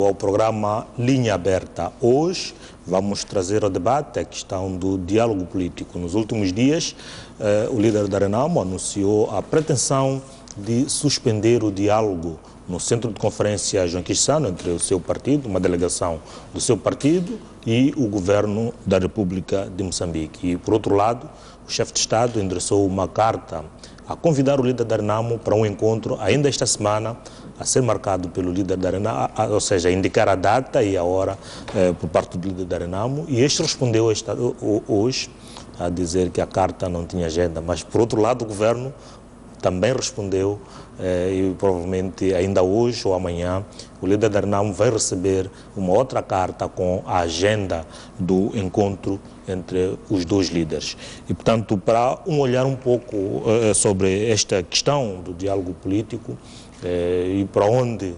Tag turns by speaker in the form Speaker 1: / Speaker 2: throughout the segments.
Speaker 1: Ao programa Linha Aberta. Hoje vamos trazer ao debate a questão do diálogo político. Nos últimos dias, o líder da Renamo anunciou a pretensão de suspender o diálogo no centro de conferência João Quixano entre o seu partido, uma delegação do seu partido e o governo da República de Moçambique. E, por outro lado, o chefe de Estado endereçou uma carta a convidar o líder da Renamo para um encontro ainda esta semana, a ser marcado pelo líder da Renamo, ou seja, indicar a data e a hora por parte do líder da Renamo, e este respondeu hoje a dizer que a carta não tinha agenda, mas por outro lado o governo também respondeu e provavelmente ainda hoje ou amanhã o líder da Renamo vai receber uma outra carta com a agenda do encontro entre os dois líderes. E, portanto, para um olhar um pouco sobre esta questão do diálogo político e para onde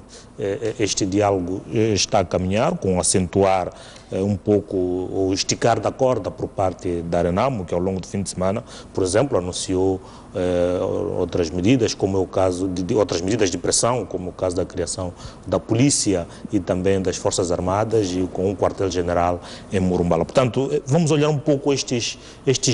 Speaker 1: este diálogo está a caminhar, com acentuar um pouco ou esticar da corda por parte da Renamo, que ao longo do fim de semana, por exemplo, anunciou outras medidas, como é o caso de outras medidas de pressão, como o caso da criação da polícia e também das Forças Armadas e com um quartel-general em Morumbala. Portanto, vamos olhar um pouco estes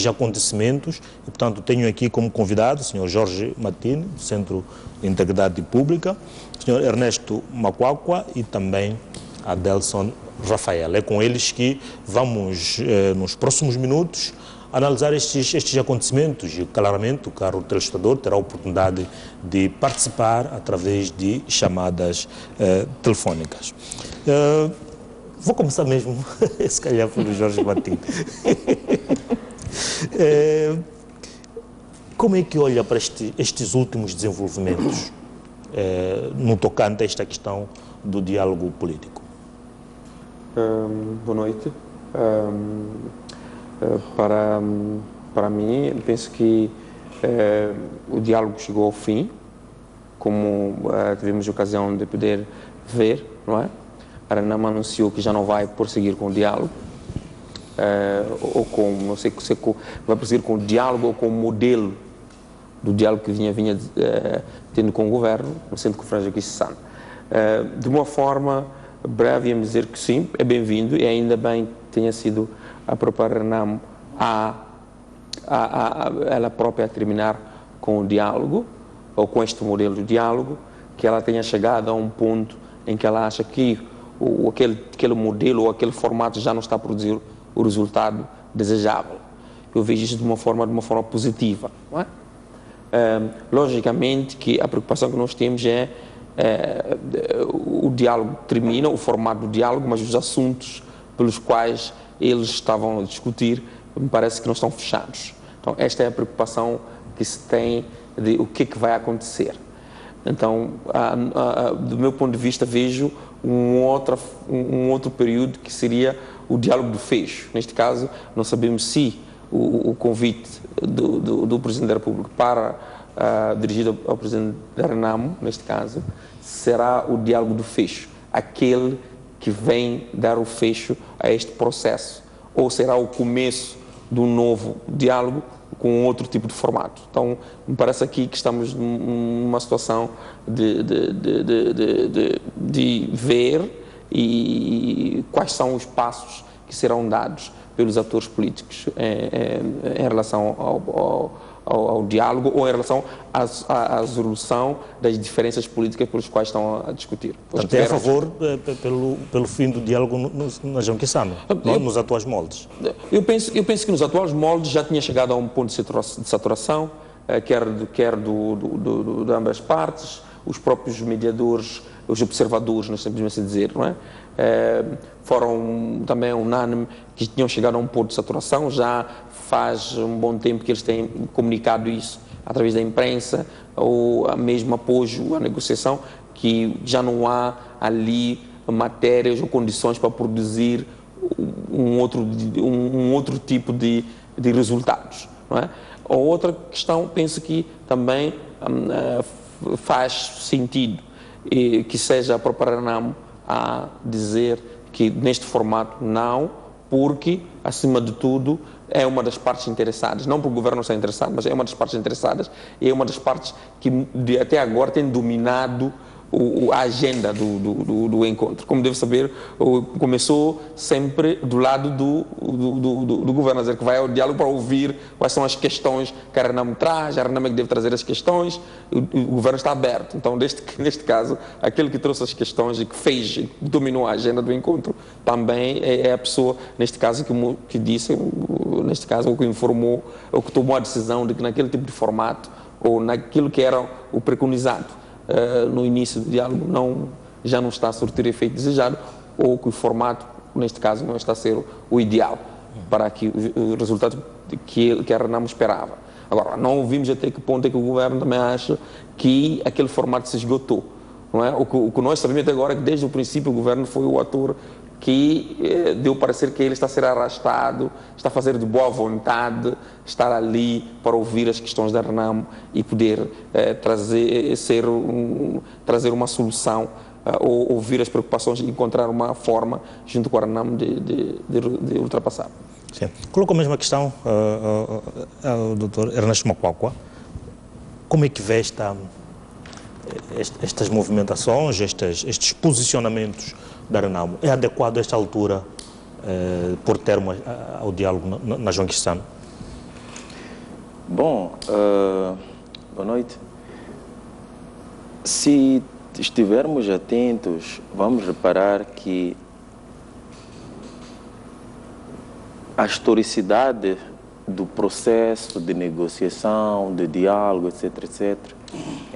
Speaker 1: acontecimentos e, portanto, tenho aqui como convidado o Sr. Jorge Matini, do Centro de Integridade Pública, o Sr. Ernesto Macuacua e também Adelson Rafael. É com eles que vamos, nos próximos minutos, analisar estes acontecimentos e, claramente, o caro telespectador terá a oportunidade de participar através de chamadas telefónicas. Vou começar mesmo, se calhar, pelo Jorge Matini. Como é que olha para estes últimos desenvolvimentos no tocante a esta questão do diálogo político?
Speaker 2: Boa noite. Para mim, penso que o diálogo chegou ao fim, como tivemos a ocasião de poder ver, não é? A Renamo anunciou que já não vai prosseguir com o diálogo, ou com, não sei se vai prosseguir com o diálogo ou com o modelo do diálogo que vinha tendo com o governo, no Centro de Conferência Quixano. De uma forma breve, íamos dizer que sim, é bem-vindo, e ainda bem que tenha sido a própria Renamo ela própria a terminar com o diálogo, ou com este modelo de diálogo, que ela tenha chegado a um ponto em que ela acha que aquele modelo ou aquele formato já não está a produzir o resultado desejável. Eu vejo isso de uma forma positiva, não é? Logicamente que a preocupação que nós temos o diálogo termina, o formato do diálogo, mas os assuntos pelos quais eles estavam a discutir, me parece que não estão fechados. Então, esta é a preocupação que se tem de o que é que vai acontecer. Então, do meu ponto de vista, vejo um outro período que seria o diálogo do fecho. Neste caso, não sabemos se o convite do Presidente da República dirigido ao Presidente da Renamo, neste caso, será o diálogo do fecho, aquele que vem dar o fecho a este processo, ou será o começo de um novo diálogo com outro tipo de formato. Então, me parece aqui que estamos numa situação de ver e quais são os passos que serão dados pelos atores políticos em relação ao diálogo ou em relação à resolução das diferenças políticas pelas quais estão a discutir.
Speaker 1: Portanto, é a favor pelo fim do diálogo na João Quixano, nos atuais moldes?
Speaker 2: Eu penso que nos atuais moldes já tinha chegado a um ponto de saturação, quer de ambas partes, os próprios mediadores, os observadores, nós temos assim dizer, não é? Foram também unânimes que tinham chegado a um ponto de saturação. Já faz um bom tempo que eles têm comunicado isso através da imprensa, ou mesmo apoio à negociação, que já não há ali matérias ou condições para produzir um outro tipo de resultados, não é? A outra questão, penso que também faz sentido que seja a própria Renamo a dizer que neste formato não, porque, acima de tudo, é uma das partes interessadas, não porque o governo está interessado, mas é uma das partes interessadas e é uma das partes que até agora tem dominado a agenda do encontro. Como deve saber, começou sempre do lado do governo, a dizer que vai ao diálogo para ouvir quais são as questões que a RENAMO traz, a RENAMO é que deve trazer as questões, o governo está aberto. Então, neste caso, aquele que trouxe as questões e que fez, que dominou a agenda do encontro, também é a pessoa, neste caso, que disse, neste caso, ou que informou, ou que tomou a decisão de que naquele tipo de formato, ou naquilo que era o preconizado, no início do diálogo, já não está a surtir o efeito desejado, ou que o formato, neste caso, não está a ser o ideal para que o resultado que a RENAMO esperava. Agora, não ouvimos até que ponto é que o governo também acha que aquele formato se esgotou. Não é? O que nós sabemos até agora é que desde o princípio o governo foi o ator que deu parecer que ele está a ser arrastado, está a fazer de boa vontade, estar ali para ouvir as questões da RENAMO e poder trazer uma solução, ou ouvir as preocupações e encontrar uma forma, junto com a RENAMO, de ultrapassar.
Speaker 1: Sim. Colocou a mesma questão ao Dr. Ernesto Macuacua. Como é que vê estas movimentações, estes posicionamentos da RENAMO? É adequado a esta altura por termo ao diálogo na João-Quissano?
Speaker 3: Bom, boa noite. Se estivermos atentos, vamos reparar que a historicidade do processo de negociação, de diálogo, etc.,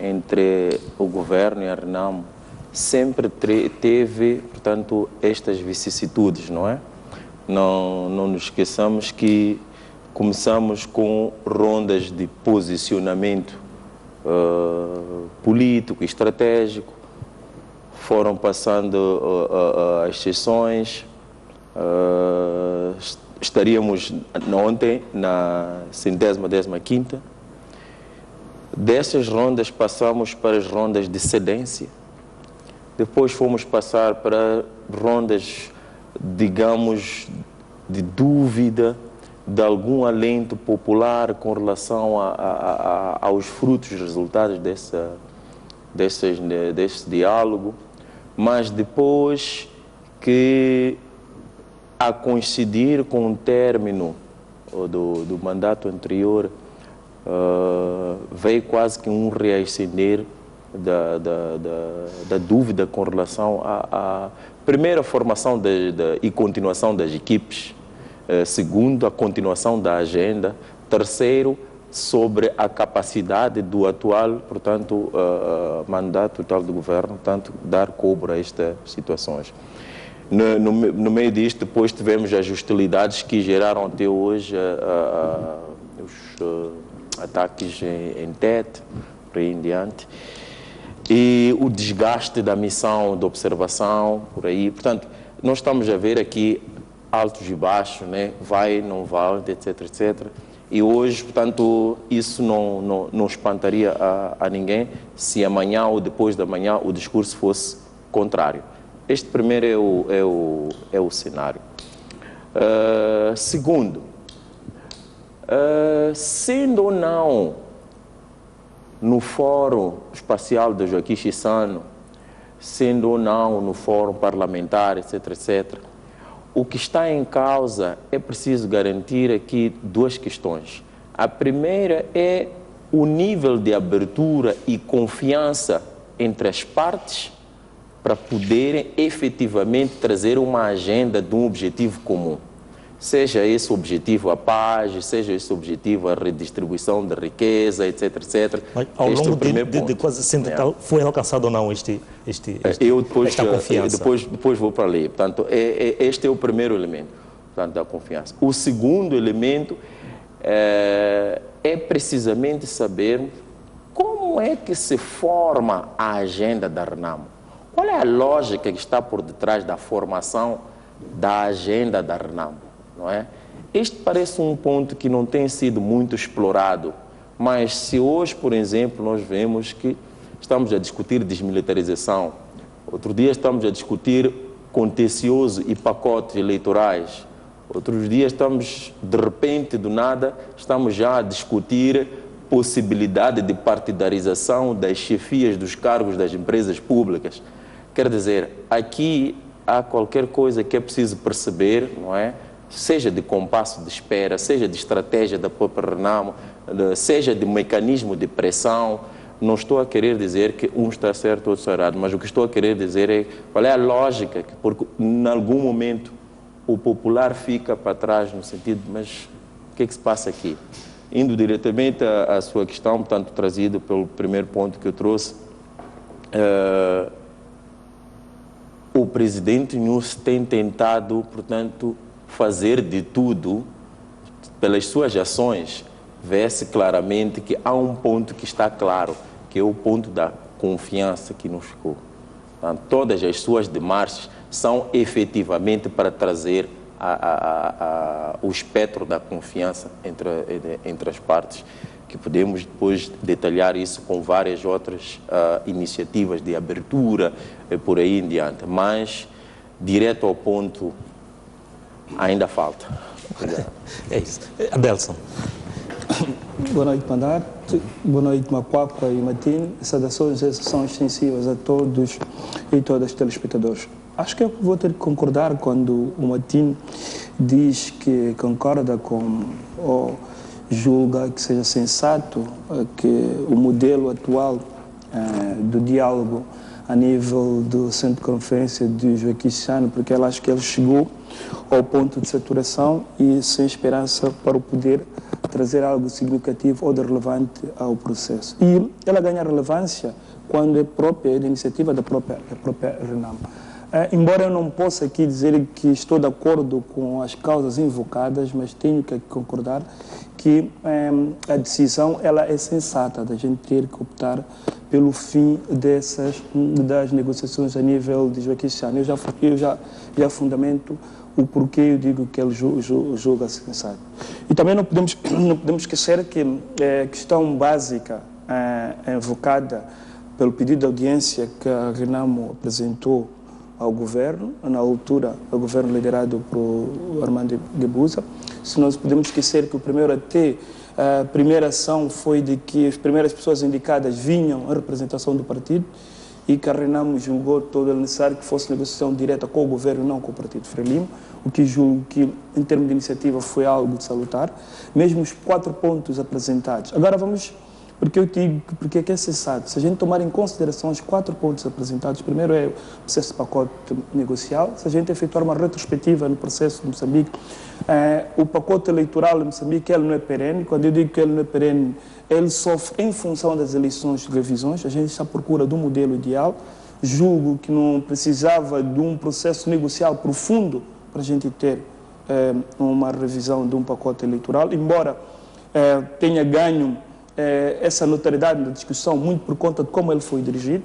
Speaker 3: entre o governo e a RENAMO, sempre teve, portanto, estas vicissitudes, não é? Não nos esqueçamos que começamos com rondas de posicionamento político e estratégico, foram passando as sessões, estaríamos ontem na 115ª. Dessas rondas passamos para as rondas de cedência, depois fomos passar para rondas, digamos, de dúvida, de algum alento popular com relação aos frutos, resultados desse diálogo, mas depois que, a coincidir com o término do mandato anterior, veio quase que um reacender da dúvida com relação à primeira formação e continuação das equipes, segundo, a continuação da agenda, terceiro, sobre a capacidade do atual, portanto, mandato total do governo, portanto, dar cobro a estas situações. No meio disto, depois tivemos as hostilidades que geraram até hoje os ataques em Tete, por aí em diante, e o desgaste da missão de observação, por aí. Portanto, nós estamos a ver aqui altos e baixos, né? Vai, não vai, etc., etc. E hoje, portanto, isso não espantaria a ninguém se amanhã ou depois da manhã o discurso fosse contrário. Este primeiro é o cenário. Segundo, sendo ou não no Fórum Espacial de Joaquim Chissano, sendo ou não no Fórum Parlamentar, etc., etc., o que está em causa é preciso garantir aqui duas questões. A primeira é o nível de abertura e confiança entre as partes para poderem efetivamente trazer uma agenda de um objetivo comum. Seja esse objetivo a paz, seja esse objetivo a redistribuição da riqueza, etc., etc.
Speaker 1: Mas ao longo de quase 100 e tal, foi alcançado ou não esta confiança?
Speaker 3: Depois vou para ali. Portanto, este é o primeiro elemento, portanto, da confiança. O segundo elemento é precisamente saber como é que se forma a agenda da RENAMO. Qual é a lógica que está por detrás da formação da agenda da RENAMO? Não é? Este parece um ponto que não tem sido muito explorado, mas se hoje, por exemplo, nós vemos que estamos a discutir desmilitarização, outro dia estamos a discutir contencioso e pacotes eleitorais, outros dias estamos, de repente, do nada, estamos já a discutir possibilidade de partidarização das chefias dos cargos das empresas públicas. Quer dizer, aqui há qualquer coisa que é preciso perceber, não é? Seja de compasso de espera, seja de estratégia da própria Renamo, seja de mecanismo de pressão. Não estou a querer dizer que um está certo ou outro está errado, mas o que estou a querer dizer é qual é a lógica, porque em algum momento o popular fica para trás no sentido, mas o que é que se passa aqui? Indo diretamente à sua questão, portanto, trazido pelo primeiro ponto que eu trouxe, o presidente Nunes tem tentado, portanto, fazer de tudo, pelas suas ações, vê-se claramente que há um ponto que está claro, que é o ponto da confiança que nos ficou. Portanto, todas as suas demarches são efetivamente para trazer o espectro da confiança entre as partes, que podemos depois detalhar isso com várias outras iniciativas de abertura por aí em diante. Mas, direto ao ponto, ainda falta.
Speaker 1: É isso. Adelson.
Speaker 4: Boa noite, Mandarte. Boa noite, Macuapa e Matine. Saudações são extensivas a todos e todas os telespectadores. Acho que eu vou ter que concordar quando o Matine diz que concorda com ou julga que seja sensato que o modelo atual do diálogo a nível do Centro de Conferência de Joaquim Chissano, porque ela acho que ele chegou ao ponto de saturação e sem esperança para o poder trazer algo significativo ou de relevante ao processo. E ela ganha relevância quando é própria da iniciativa da própria Renamo. Embora eu não possa aqui dizer que estou de acordo com as causas invocadas, mas tenho que concordar que a decisão ela é sensata da gente ter que optar pelo fim das negociações a nível de Joaquim Chissano. Eu já fundamento o porquê eu digo que ele julga sensato. E também não podemos esquecer que a questão básica invocada pelo pedido de audiência que a Renamo apresentou ao governo, na altura, o governo liderado por Armando Guebuza. Se nós podemos esquecer que o primeiro a primeira ação foi de que as primeiras pessoas indicadas vinham em representação do partido e que a Renamo julgou todo necessário que fosse negociação direta com o governo, não com o Partido Frelimo, o que julgo que, em termos de iniciativa, foi algo de salutar, mesmo os 4 pontos apresentados. Agora vamos, porque eu digo, porque é que é sensato, se a gente tomar em consideração os 4 pontos apresentados, primeiro é o processo de pacote negocial, se a gente efetuar uma retrospectiva no processo de Moçambique, o pacote eleitoral de Moçambique, ele não é perene. Quando eu digo que ele não é perene, ele sofre em função das eleições de revisões. A gente está à procura de um modelo ideal. Julgo que não precisava de um processo negocial profundo para a gente ter uma revisão de um pacote eleitoral, embora tenha ganho essa notoriedade na discussão muito por conta de como ele foi dirigido.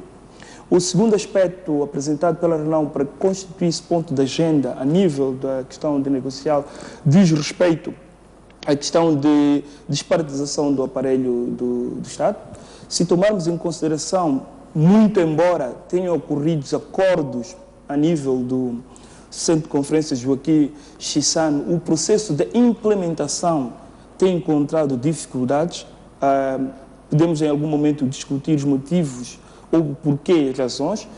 Speaker 4: O segundo aspecto apresentado pela Renamo para constituir esse ponto de agenda a nível da questão de negocial diz respeito à questão de despartidização do aparelho do Estado. Se tomarmos em consideração, muito embora tenham ocorrido acordos a nível do Centro de Conferência Joaquim Chissano, o processo de implementação tem encontrado dificuldades. Podemos em algum momento discutir os motivos ou o porquê, as razões,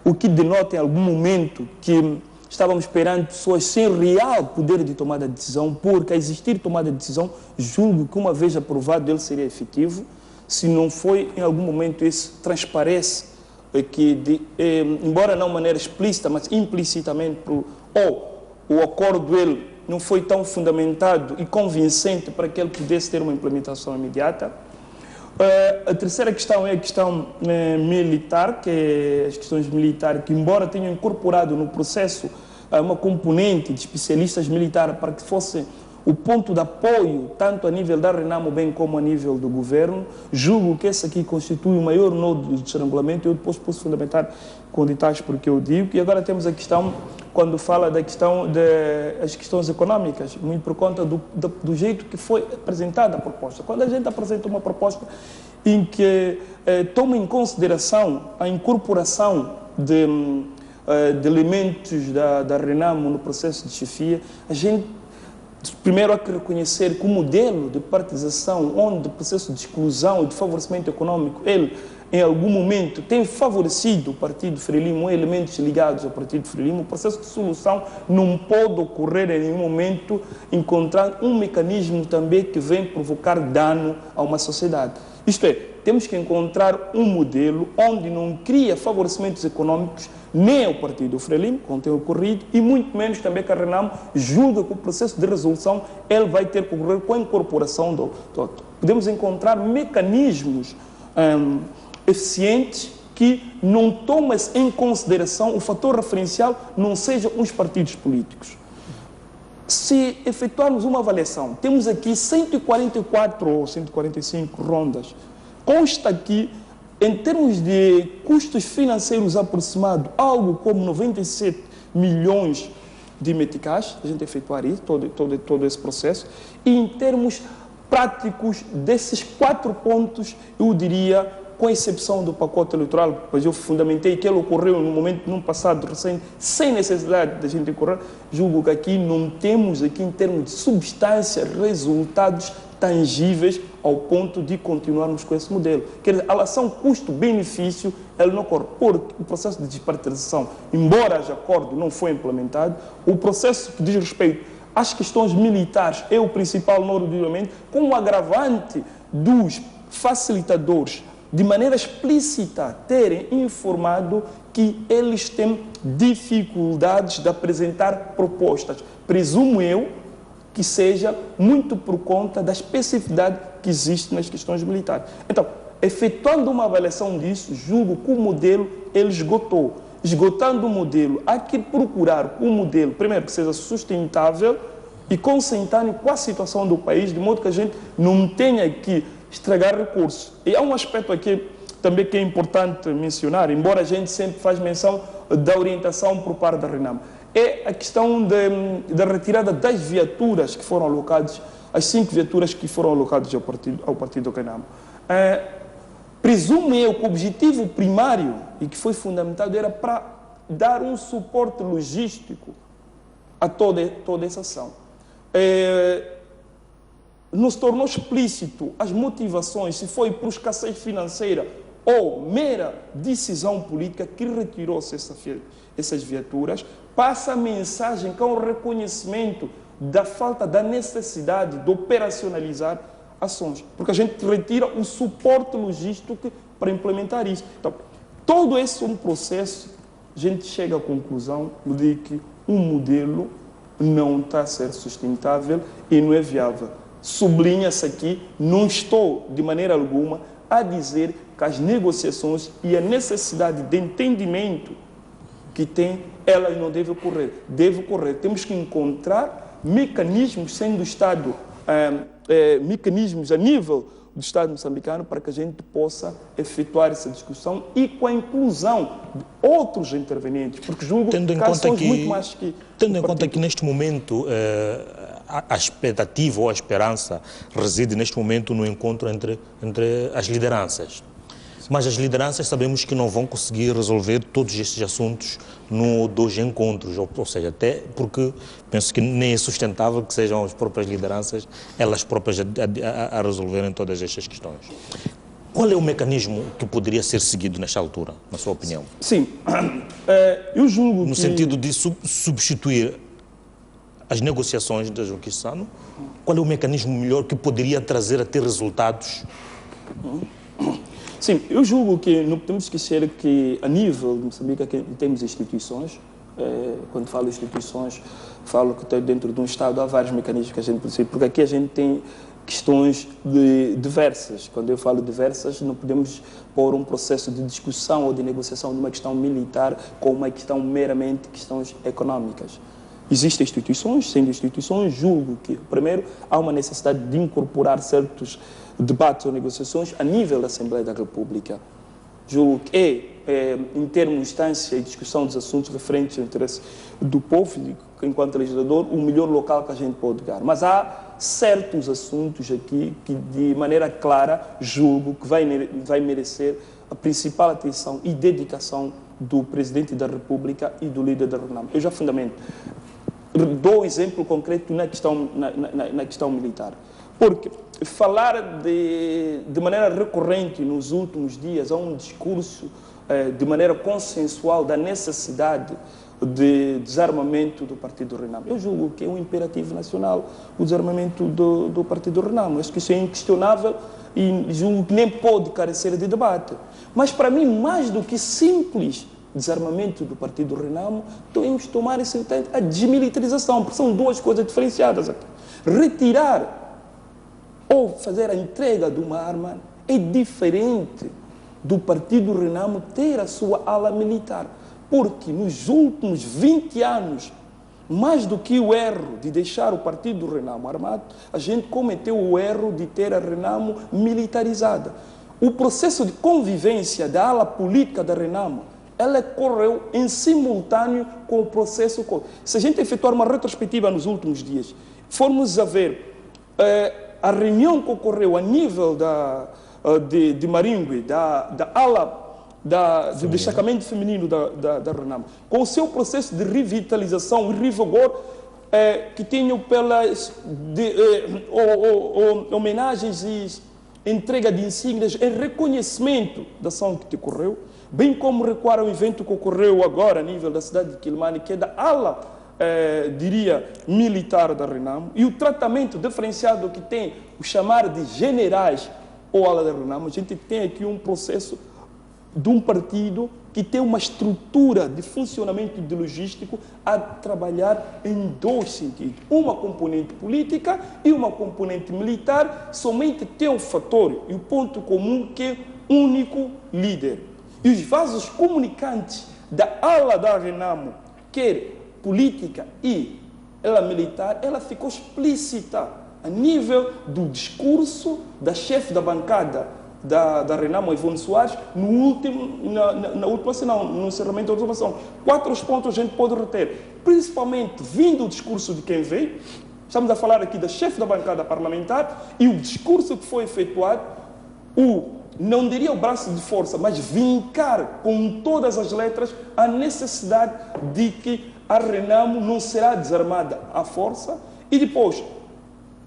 Speaker 4: o que denota em algum momento que estávamos perante pessoas sem real poder de tomada de decisão, porque a existir tomada de decisão, julgo que uma vez aprovado ele seria efetivo. Se não foi, em algum momento isso transparece que, embora não de maneira explícita, mas implicitamente, o acordo ele não foi tão fundamentado e convincente para que ele pudesse ter uma implementação imediata. A terceira questão é a questão militar, que é as questões militares, que embora tenham incorporado no processo uma componente de especialistas militares para que fosse o ponto de apoio, tanto a nível da Renamo bem como a nível do governo, julgo que esse aqui constitui o maior nodo de estrangulamento. Eu depois posso fundamentar com detalhes porque eu digo. E agora temos a questão, quando fala da questão das questões econômicas, muito por conta do jeito que foi apresentada a proposta. Quando a gente apresenta uma proposta em que toma em consideração a incorporação de elementos da Renamo no processo de chefia, a gente Primeiro, há que reconhecer que o modelo de partidização, onde o processo de exclusão e de favorecimento econômico, ele, em algum momento, tem favorecido o Partido Frelimo ou elementos ligados ao Partido Frelimo, o processo de solução não pode ocorrer em nenhum momento encontrar um mecanismo também que vem provocar dano a uma sociedade. Isto é, temos que encontrar um modelo onde não cria favorecimentos econômicos nem ao Partido Frelimo, como tem ocorrido, e muito menos também que a Renamo julga que o processo de resolução ele vai ter que ocorrer com a incorporação do outro. Podemos encontrar mecanismos eficientes que não tomem em consideração o fator referencial não sejam os partidos políticos. Se efetuarmos uma avaliação, temos aqui 144 ou 145 rondas, consta que em termos de custos financeiros aproximados, algo como 97 milhões de meticais, a gente efetuar isso, todo esse processo, e em termos práticos desses 4 pontos, eu diria, com exceção do pacote eleitoral, pois eu fundamentei que ele ocorreu num passado recente, sem necessidade de a gente ocorrer, julgo que aqui não temos, aqui em termos de substância, resultados tangíveis ao ponto de continuarmos com esse modelo. Quer dizer, a relação custo-benefício, ela não ocorre, porque o processo de despartidização, embora haja acordo, não foi implementado, o processo que diz respeito às questões militares é o principal normalmente, com o agravante dos facilitadores, de maneira explícita, terem informado que eles têm dificuldades de apresentar propostas. Presumo eu que seja muito por conta da especificidade que existe nas questões militares. Então, efetuando uma avaliação disso, julgo que o modelo ele esgotou. Esgotando o modelo, há que procurar um modelo, primeiro, que seja sustentável e consentâneo com a situação do país, de modo que a gente não tenha que estragar recursos. E há um aspecto aqui também que é importante mencionar, embora a gente sempre faz menção da orientação por parte da Renamo, é a questão da retirada das viaturas que foram alocadas, as 5 viaturas que foram alocadas ao partido Renamo. Presumo eu que o objetivo primário e que foi fundamentado era para dar um suporte logístico a toda essa ação. Nos tornou explícito as motivações, se foi por escassez financeira ou mera decisão política que retirou-se essas viaturas, passa a mensagem que é um reconhecimento da falta da necessidade de operacionalizar ações, porque a gente retira o suporte logístico para implementar isso. Então, todo esse é um processo, a gente chega à conclusão de que um modelo não está a ser sustentável e não é viável. Sublinha-se aqui, não estou de maneira alguma a dizer que as negociações e a necessidade de entendimento que tem, elas não devem ocorrer. Deve ocorrer. Temos que encontrar mecanismos, sendo o Estado, mecanismos a nível do Estado moçambicano para que a gente possa efetuar essa discussão e com a inclusão de outros intervenientes, porque julgo que são muito mais que...
Speaker 1: Tendo em conta que neste momento a expectativa ou a esperança reside neste momento no encontro entre as lideranças. Mas as lideranças sabemos que não vão conseguir resolver todos estes assuntos dos encontros, ou seja, até porque penso que nem é sustentável que sejam as próprias lideranças, elas próprias a resolverem todas estas questões. Qual é o mecanismo que poderia ser seguido nesta altura, na sua opinião?
Speaker 4: Sim, eu julgo
Speaker 1: no sentido de substituir as negociações da Justiça, qual é o mecanismo melhor que poderia trazer a ter resultados?
Speaker 4: Sim, eu julgo que não podemos esquecer que a nível de Moçambique temos instituições. Quando falo instituições, falo que dentro de um Estado há vários mecanismos que a gente precisa, porque aqui a gente tem questões diversas. Quando eu falo diversas, não podemos pôr um processo de discussão ou de negociação de uma questão militar com uma questão meramente questões económicas. Existem instituições, sendo instituições, julgo que, primeiro, há uma necessidade de incorporar certos debates ou negociações a nível da Assembleia da República. Julgo que em termos de instância e discussão dos assuntos referentes ao interesse do povo, enquanto legislador, o melhor local que a gente pode dar. Mas há certos assuntos aqui que, de maneira clara, julgo que vai merecer a principal atenção e dedicação do Presidente da República e do líder da Renamo. Eu já fundamento. dou exemplo concreto na questão militar. Porque falar de maneira recorrente nos últimos dias há um discurso de maneira consensual da necessidade de desarmamento do Partido Renamo. Eu julgo que é um imperativo nacional o desarmamento do Partido Renamo. Acho que isso é inquestionável e julgo que nem pode carecer de debate. Mas para mim, mais do que simples desarmamento do Partido Renamo, temos que tomar a desmilitarização, porque são duas coisas diferenciadas aqui. Retirar ou fazer a entrega de uma arma é diferente do Partido Renamo ter a sua ala militar. Porque nos últimos 20 anos, mais do que o erro de deixar o Partido Renamo armado, a gente cometeu o erro de ter a Renamo militarizada. O processo de convivência da ala política da Renamo, ela correu em simultâneo com o processo. Se a gente efetuar uma retrospectiva nos últimos dias, formos a ver a reunião que ocorreu a nível de Maringue, da ala do destacamento feminino da Renamo, com o seu processo de revitalização e revigor que tinham pelas homenagens e entrega de insígnias em reconhecimento da ação que decorreu, bem como recuar ao evento que ocorreu agora a nível da cidade de Quelimane, que é da ala, diria, militar da Renamo, e o tratamento diferenciado que tem o chamar de generais ou ala da Renamo. A gente tem aqui um processo de um partido que tem uma estrutura de funcionamento de logístico a trabalhar em dois sentidos. Uma componente política e uma componente militar, somente tem um fator e o ponto comum que é único líder. E os vasos comunicantes da ala da Renamo, quer política e ela militar, ela ficou explícita a nível do discurso da chefe da bancada da Renamo, Ivone Soares, no encerramento da última sessão. 4 pontos a gente pode reter, principalmente vindo o discurso de quem veio. Estamos a falar aqui da chefe da bancada parlamentar e o discurso que foi efetuado, não diria o braço de força, mas vincar com todas as letras a necessidade de que a Renamo não será desarmada à força. E depois,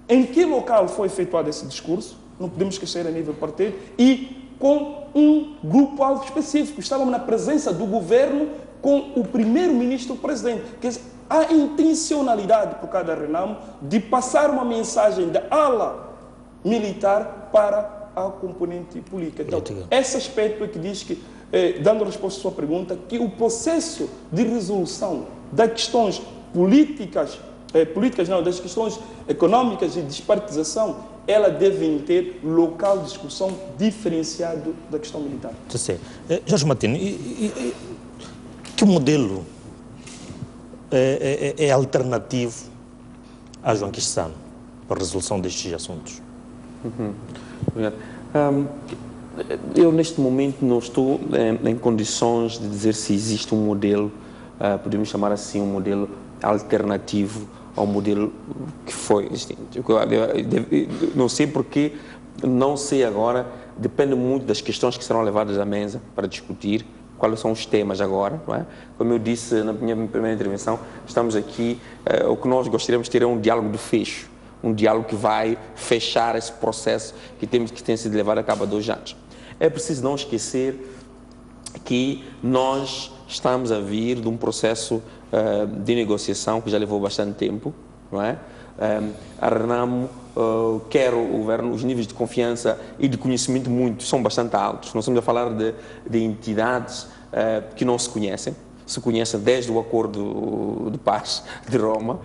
Speaker 4: em que local foi efetuado esse discurso? Não podemos esquecer a nível partido, e com um grupo-alvo específico. Estávamos na presença do governo com o primeiro-ministro presidente. Há intencionalidade por cada Renamo de passar uma mensagem da ala militar para a componente política. Então, esse aspecto é que diz que, dando resposta à sua pergunta, que o processo de resolução das questões políticas das questões econômicas e de despartização, ela deve ter local de discussão diferenciado da questão militar.
Speaker 1: Jorge Martins, que modelo é alternativo a João Quixano para a resolução destes assuntos?
Speaker 2: Obrigado. Eu, neste momento, não estou em condições de dizer se existe um modelo, podemos chamar assim, um modelo alternativo ao modelo que foi existente. Não sei porque, não sei agora, depende muito das questões que serão levadas à mesa para discutir, quais são os temas agora, não é? Como eu disse na minha primeira intervenção, estamos aqui, o que nós gostaríamos de ter é um diálogo de fecho, um diálogo que vai fechar esse processo que tem sido levado a cabo há 2 anos. É preciso não esquecer que nós estamos a vir de um processo de negociação que já levou bastante tempo, não é? A Renamo quer o governo, os níveis de confiança e de conhecimento são bastante altos. Nós estamos a falar de entidades que não se conhecem desde o Acordo de Paz de Roma,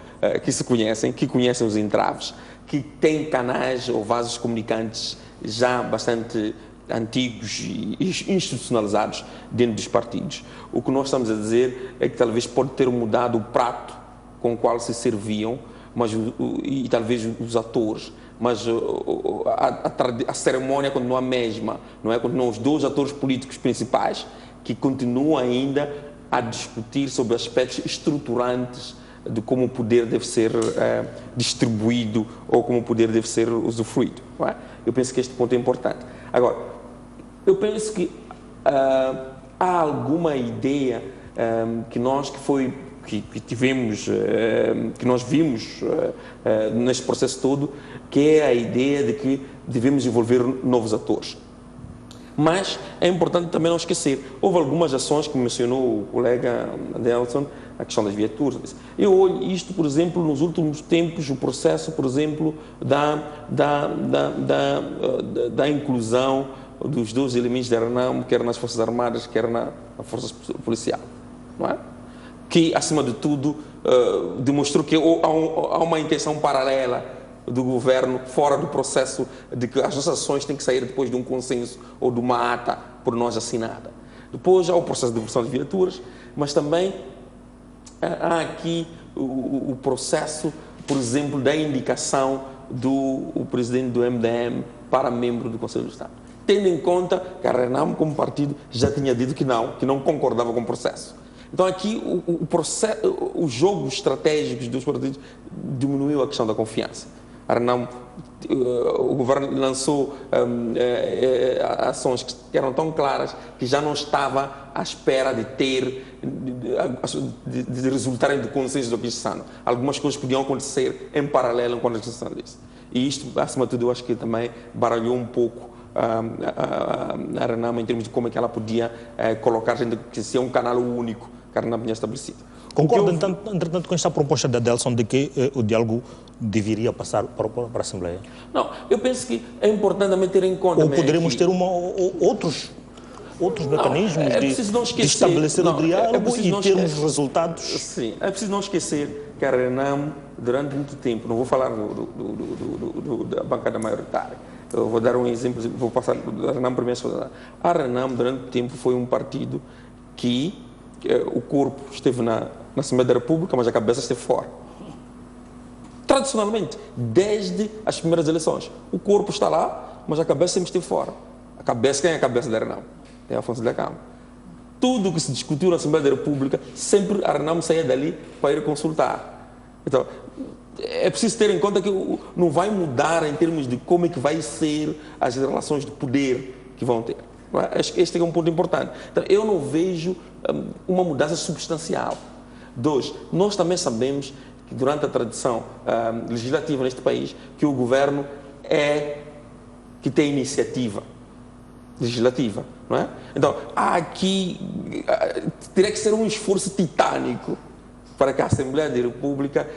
Speaker 2: que conhecem os entraves, que têm canais ou vasos comunicantes já bastante antigos e institucionalizados dentro dos partidos. O que nós estamos a dizer é que talvez pode ter mudado o prato com o qual se serviam, e talvez os atores, mas a cerimónia continua a mesma, não é? Continuam os 2 atores políticos principais que continuam ainda a discutir sobre aspectos estruturantes de como o poder deve ser distribuído ou como o poder deve ser usufruído, não é? Eu penso que este ponto é importante. Agora, eu penso que há alguma ideia que tivemos, que nós vimos neste processo todo, que é a ideia de que devemos envolver novos atores. Mas é importante também não esquecer, houve algumas ações que mencionou o colega Nelson, a questão das viaturas. Eu olho isto, por exemplo, nos últimos tempos, o processo, por exemplo, da inclusão dos 2 elementos da RENAM, quer nas Forças Armadas, quer na Força Policial. Não é? Que, acima de tudo, demonstrou que há uma intenção paralela do governo fora do processo de que as nossas ações têm que sair depois de um consenso ou de uma ata por nós assinada. Depois há o processo de devolução de viaturas, mas também há aqui o processo, por exemplo, da indicação do presidente do MDM para membro do Conselho do Estado. Tendo em conta que a RENAM, como partido, já tinha dito que não concordava com o processo. Então aqui o jogo estratégico dos partidos diminuiu a questão da confiança. A RENAM, o governo lançou ações que eram tão claras que já não estava à espera de resultarem de consenso do Cristiano. Algumas coisas podiam acontecer em paralelo com a legislação disso. E isto, acima de tudo, eu acho que também baralhou um pouco a RENAM em termos de como é que ela podia colocar gente que se é um canal único que a RENAM tinha estabelecido.
Speaker 1: Concordo, entretanto, com esta proposta da Delson de que o diálogo deveria passar para a Assembleia?
Speaker 2: Não, eu penso que é importante também ter em conta...
Speaker 1: Ou poderemos ter outros mecanismos de estabelecer o diálogo e termos resultados?
Speaker 2: Sim, é preciso não esquecer que a RENAM, durante muito tempo, não vou falar da bancada maioritária, eu vou dar um exemplo, vou passar da RENAM primeiro. A RENAM, durante muito tempo, foi um partido que o corpo esteve na Assembleia da República, mas a cabeça esteve fora. Tradicionalmente, desde as primeiras eleições, o corpo está lá, mas a cabeça sempre esteve fora. A cabeça, quem é a cabeça da RENAM? É Afonso da Câmara. Tudo o que se discutiu na Assembleia da República, sempre a RENAM saía dali para ir consultar. Então, é preciso ter em conta que não vai mudar em termos de como é que vai ser as relações de poder que vão ter. Este é um ponto importante. Então, eu não vejo uma mudança substancial. 2, nós também sabemos que durante a tradição legislativa neste país, que o governo que tem iniciativa legislativa, não é? Então, aqui teria que ser um esforço titânico para que a Assembleia da República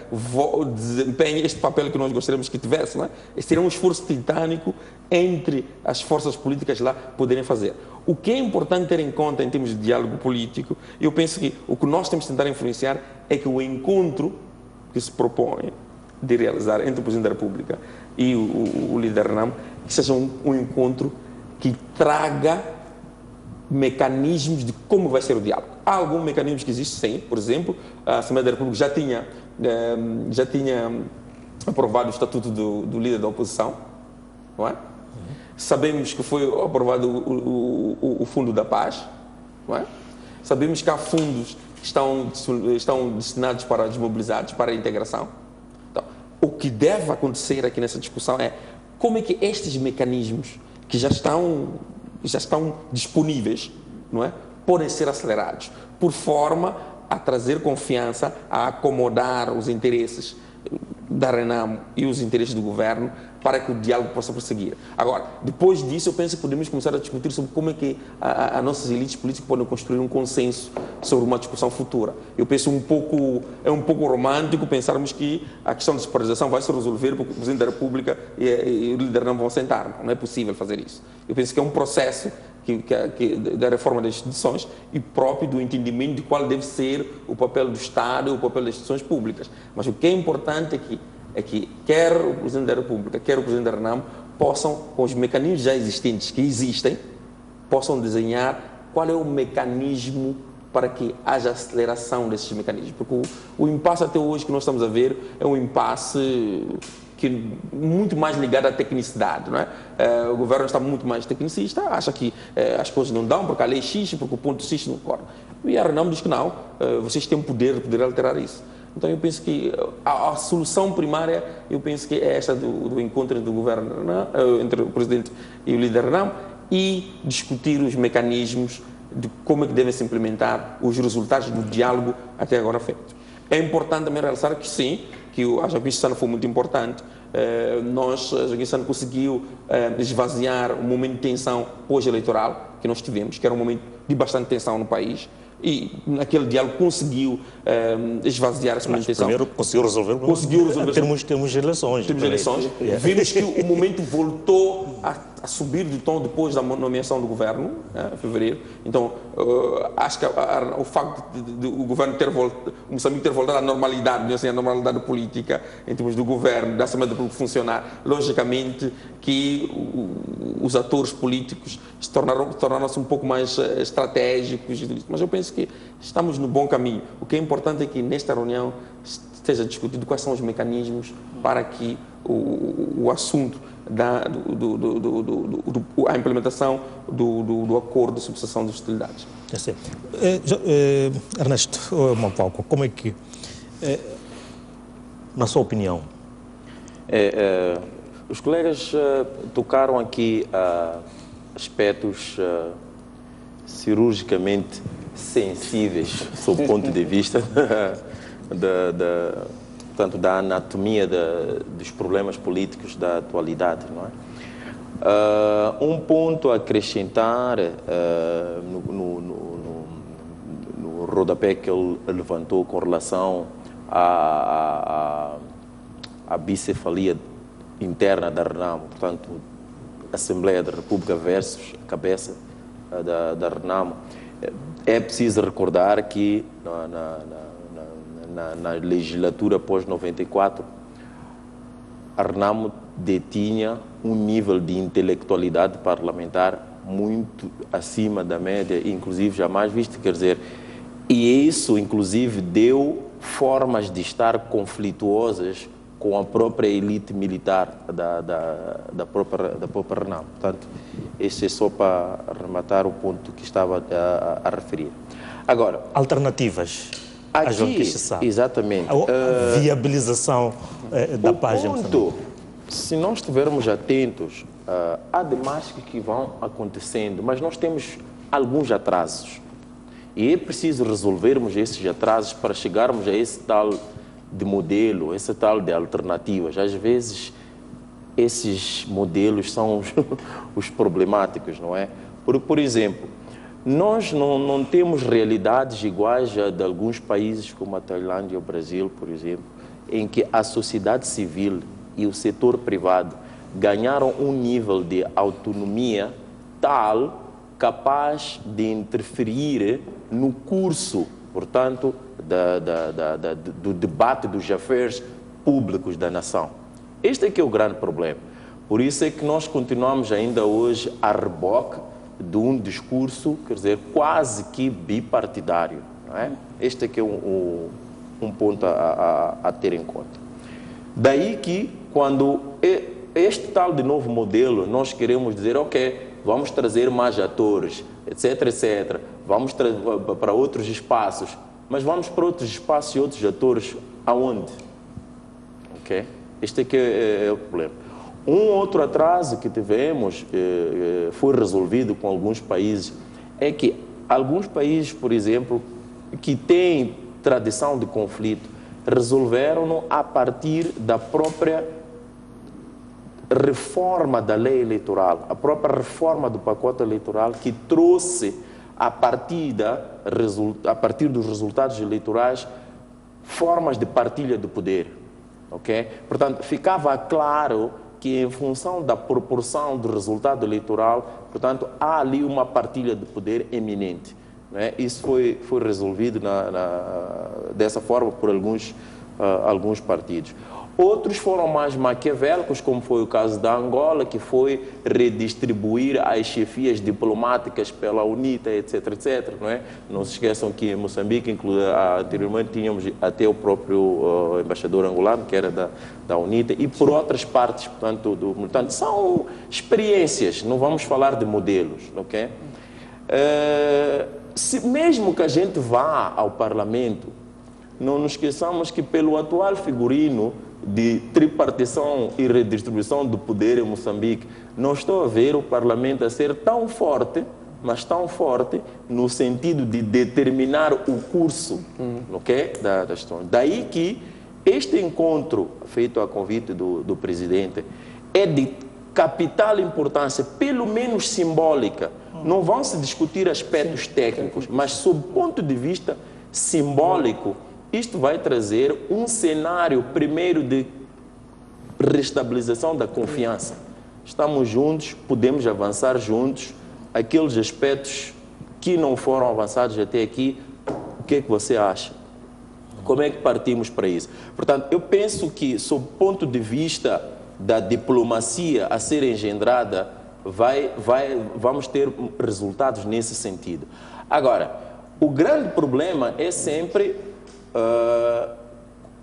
Speaker 2: desempenhe este papel que nós gostaríamos que tivesse, não é? Esse seria um esforço titânico entre as forças políticas lá poderem fazer. O que é importante ter em conta em termos de diálogo político, eu penso que o que nós temos de tentar influenciar é que o encontro que se propõe de realizar entre o Presidente da República e o líder RENAM, que seja um encontro que traga mecanismos de como vai ser o diálogo. Há alguns mecanismos que existem, sim. Por exemplo, a Assembleia da República já tinha aprovado o Estatuto do líder da oposição, não é? Sabemos que foi aprovado o Fundo da Paz, não é? Sabemos que há fundos que estão destinados para desmobilizados, para a integração. Então, o que deve acontecer aqui nessa discussão é como é que estes mecanismos que já estão disponíveis, não é, podem ser acelerados, por forma a trazer confiança, a acomodar os interesses da RENAM e os interesses do governo para que o diálogo possa prosseguir. Agora, depois disso, eu penso que podemos começar a discutir sobre como é que as nossas elites políticas podem construir um consenso sobre uma discussão futura. Eu penso é um pouco romântico pensarmos que a questão da despolitização vai se resolver porque o Presidente da República e o líder não vão sentar. Não é possível fazer isso. Eu penso que é um processo da reforma das instituições e próprio do entendimento de qual deve ser o papel do Estado e o papel das instituições públicas. Mas o que é importante é que quer o Presidente da República, quer o Presidente da RENAM, possam, com os mecanismos já existentes que existem, possam desenhar qual é o mecanismo para que haja aceleração desses mecanismos. Porque o impasse até hoje que nós estamos a ver é um impasse muito mais ligado à tecnicidade, não é? O governo está muito mais tecnicista, acha que as coisas não dão porque a lei é X, porque o ponto X não corre. E a RENAM diz que não, vocês têm poder de poder alterar isso. Então eu penso que a solução primária, eu penso que é esta do encontro do governo, entre o Presidente e o líder RENAM, e discutir os mecanismos de como é que devem se implementar os resultados do diálogo até agora feito. É importante também realçar que sim, que a Jaquistana foi muito importante. A Jaquistana conseguiu esvaziar o momento de tensão pós-eleitoral que nós tivemos, que era um momento de bastante tensão no país. E naquele diálogo conseguiu esvaziar essa momento de tensão.
Speaker 1: Primeiro conseguiu resolver temos eleições.
Speaker 2: Vimos que o momento voltou a subir de tom depois da nomeação do governo, em fevereiro. Então, acho que o facto de o governo o Moçambique ter voltado à normalidade, assim, à normalidade política, em termos do governo, da Assembleia da República funcionar, logicamente que os atores políticos tornaram-se um pouco mais estratégicos. Mas eu penso que estamos no bom caminho. O que é importante é que nesta reunião esteja discutido quais são os mecanismos para que o assunto a implementação do acordo de substituição de hostilidades.
Speaker 1: Ernesto Mampauco, como é que, na sua opinião?
Speaker 3: Os colegas tocaram aqui aspectos cirurgicamente sensíveis, sob o ponto de vista portanto, da anatomia dos problemas políticos da atualidade, não é? Um ponto a acrescentar no rodapé que ele levantou com relação à bicefalia interna da RENAMO, portanto, Assembleia da República versus a cabeça da RENAMO. É preciso recordar que na legislatura pós-94, a RENAMO detinha um nível de intelectualidade parlamentar muito acima da média, inclusive jamais visto, quer dizer, e isso, inclusive, deu formas de estar conflituosas com a própria elite militar da própria RENAMO. Portanto, este é só para rematar o ponto que estava a referir. Agora,
Speaker 1: alternativas.
Speaker 3: Aqui, exatamente.
Speaker 1: A viabilização da página.
Speaker 3: Ponto, se nós estivermos atentos, há demais que vão acontecendo, mas nós temos alguns atrasos. E é preciso resolvermos esses atrasos para chegarmos a esse tal de modelo, esse tal de alternativas. Às vezes, esses modelos são os problemáticos, não é? Por exemplo, nós não temos realidades iguais a de alguns países como a Tailândia ou o Brasil, por exemplo, em que a sociedade civil e o setor privado ganharam um nível de autonomia tal, capaz de interferir no curso, portanto, do debate dos affairs públicos da nação. Este é que é o grande problema. Por isso é que nós continuamos ainda hoje a reboque de um discurso, quer dizer, quase que bipartidário. Não é? Este é que é um ponto a ter em conta. Daí que, quando este tal de novo modelo, nós queremos dizer, ok, vamos trazer mais atores, etc, etc, vamos para outros espaços, mas vamos para outros espaços e outros atores aonde? Ok? Este é que é o problema. Um outro atraso que tivemos, foi resolvido com alguns países, é que alguns países, por exemplo, que têm tradição de conflito, resolveram-no a partir da própria reforma da lei eleitoral, a própria reforma do pacote eleitoral que trouxe, a partir dos resultados eleitorais, formas de partilha do poder. Okay? Portanto, ficava claro que em função da proporção do resultado eleitoral, portanto, há ali uma partilha de poder eminente. Né? Isso foi resolvido dessa forma por alguns partidos. Outros foram mais maquiavélicos, como foi o caso da Angola, que foi redistribuir as chefias diplomáticas pela UNITA, etc, etc. Não é? Não se esqueçam que em Moçambique, anteriormente, tínhamos até o próprio embaixador angolano, que era da UNITA, e por outras partes, portanto, são experiências, não vamos falar de modelos, ok? Mesmo que a gente vá ao Parlamento, não nos esqueçamos que pelo atual figurino de tripartição e redistribuição do poder em Moçambique, não estou a ver o Parlamento a ser tão forte mas tão forte no sentido de determinar o curso okay, da história. Daí que este encontro, feito a convite do presidente, é de capital importância, pelo menos simbólica. Não vão se discutir aspectos técnicos, mas sob o ponto de vista simbólico, isto vai trazer um cenário, primeiro, de restabilização da confiança. Estamos juntos, podemos avançar juntos. Aqueles aspectos que não foram avançados até aqui, o que é que você acha? Como é que partimos para isso? Portanto, eu penso que, sob o ponto de vista da diplomacia a ser engendrada, vamos ter resultados nesse sentido. Agora, o grande problema é sempre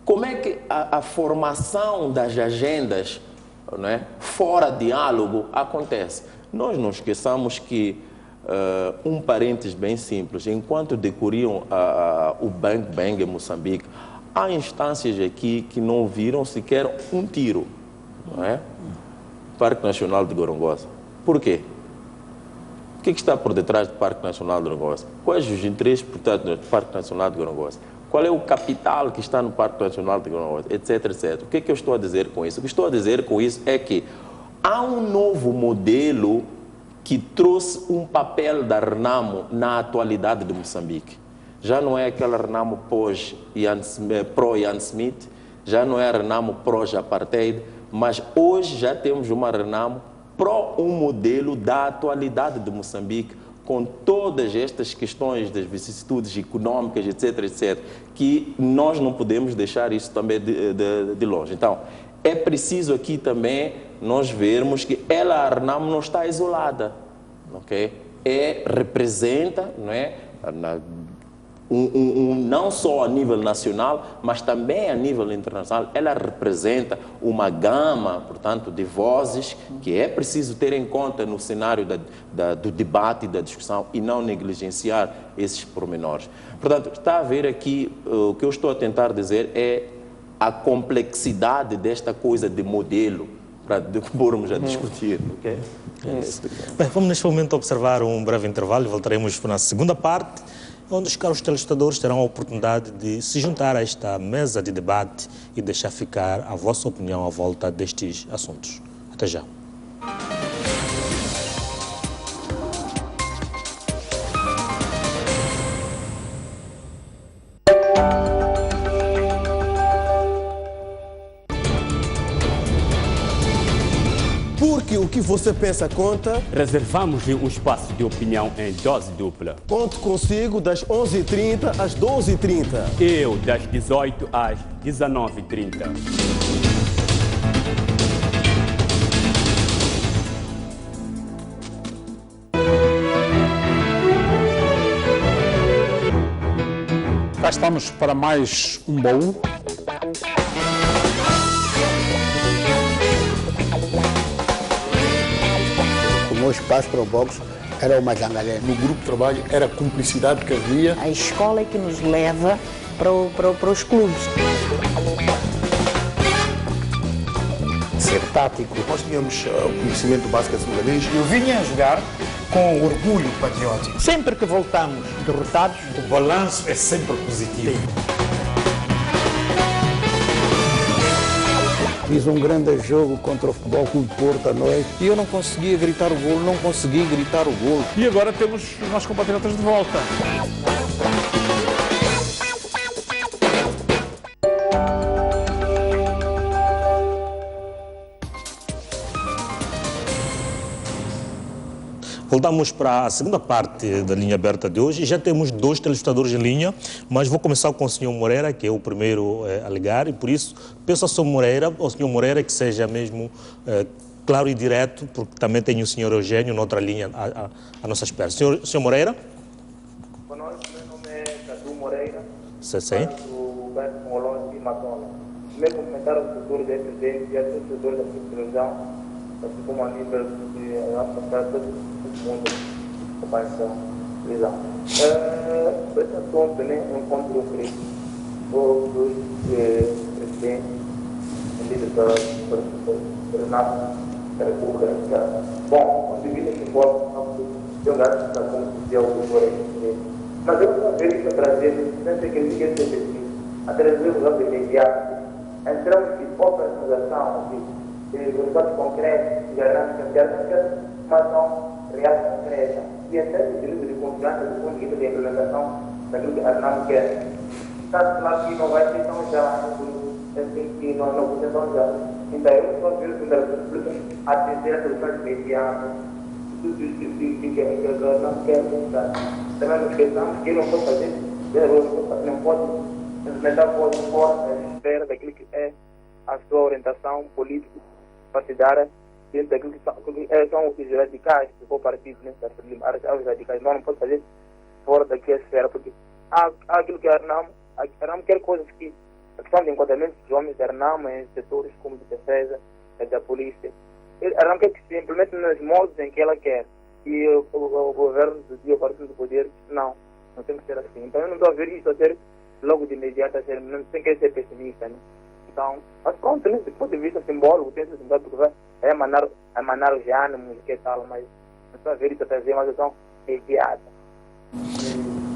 Speaker 3: como é que a formação das agendas, não é, fora diálogo acontece. Nós não esqueçamos que, um parênteses bem simples, enquanto decorriam o Bang Bang em Moçambique, há instâncias aqui que não viram sequer um tiro, não é? Parque Nacional de Gorongosa. Por quê? O que está por detrás do Parque Nacional de Gorongosa? Quais os interesses por trás do Parque Nacional de Gorongosa? Qual é o capital que está no Parque Nacional de Gorongosa? Etc, etc. O que é que eu estou a dizer com isso? O que estou a dizer com isso é que há um novo modelo que trouxe um papel da RENAMO na atualidade de Moçambique. Já não é aquela RENAMO pró-Ian Smith, já não é a RENAMO pró-Apartheid, mas hoje já temos uma RENAMO pró um modelo da atualidade de Moçambique, com todas estas questões das vicissitudes econômicas, etc, etc, que nós não podemos deixar isso também de longe. Então, é preciso aqui também nós vermos que a RENAMO não está isolada, ok? Representa, não é, não só a nível nacional, mas também a nível internacional, ela representa uma gama, portanto, de vozes que é preciso ter em conta no cenário do debate e da discussão e não negligenciar esses pormenores. Portanto, está a ver aqui, o que eu estou a tentar dizer é a complexidade desta coisa de modelo para pormos a discutir, ok?
Speaker 1: Bem, vamos neste momento observar um breve intervalo e voltaremos para a segunda parte, onde os caros telespectadores terão a oportunidade de se juntar a esta mesa de debate e deixar ficar a vossa opinião à volta destes assuntos. Até já.
Speaker 5: Porque o que você pensa conta.
Speaker 6: Reservamos-lhe um espaço de opinião em dose dupla.
Speaker 5: Conto consigo das 11h30 às 12h30.
Speaker 6: Eu, das 18 às 19h30.
Speaker 7: Cá estamos para mais um baú.
Speaker 8: O espaço para o boxe era uma zangalé.
Speaker 7: No grupo de trabalho era a cumplicidade que havia.
Speaker 9: A escola é que nos leva para os clubes.
Speaker 8: Ser tático.
Speaker 10: Nós tínhamos o conhecimento básico de senegalês.
Speaker 11: Eu vinha a jogar com orgulho patriótico.
Speaker 9: Sempre que voltamos derrotados,
Speaker 11: o balanço é sempre positivo.
Speaker 8: Fiz um grande jogo contra o Futebol Clube Porto à noite.
Speaker 12: E eu não conseguia gritar o golo, não consegui gritar o golo.
Speaker 7: E agora temos os nossos compatriotas de volta.
Speaker 1: Voltamos para a segunda parte da linha aberta de hoje. Já temos 2 telespectadores em linha, mas vou começar com o Sr. Moreira, que é o primeiro a ligar, e por isso peço ao Sr. Moreira que seja mesmo claro e direto, porque também tem o Sr. Eugênio na outra linha à nossa espera. Sr. Moreira?
Speaker 13: Boa noite, meu nome é Cadu Moreira.
Speaker 1: Sim.
Speaker 13: Do bairro Mongolão de Matona. Primeiro comentário ao setor da EPD e ao setor da televisão, assim como a nível de nossa casa, mundo comparação visão. Esse assunto também encontro dos presidentes, líderes da República. Bom, devido a que eu acho que como se deu o governo. Mas eu não vejo isso trazer, não sei que ele quer ser a trazer o lado imediato. Entramos de operação, de resultados concretos, de garantias, mas não reais concretas. E até de período de confiança do ponto de vista da implementação daquilo que a não quer. Está claro que não vai ser tão já, assim que não vai ser tão já. Então, eu só vejo que a terceira solução imediata, tudo que não quer mudar. Também não esqueçamos que ele não pode fazer, não pode implementar força à espera daquilo que é a sua orientação política partidária dentro daquilo que são os radicais do seu partido, né? Os radicais não pode fazer fora daqui a esfera, porque há aquilo que a Arnam quer coisas que a questão de enquadramento dos homens da Arnam em setores como de defesa, da polícia. A Arnam quer que se implemente nos modos em que ela quer. E o governo do dia, o partido do poder, não tem que ser assim. Então eu não estou a ver isso a ser logo de imediato, não tem que ser pessimista, né? Então, mas pronto, né? Do ponto de vista simbólico, tem esse significado do governo, é emanar os ânimos, que tal, mas não estou a ver isso a trazer uma ação imediata.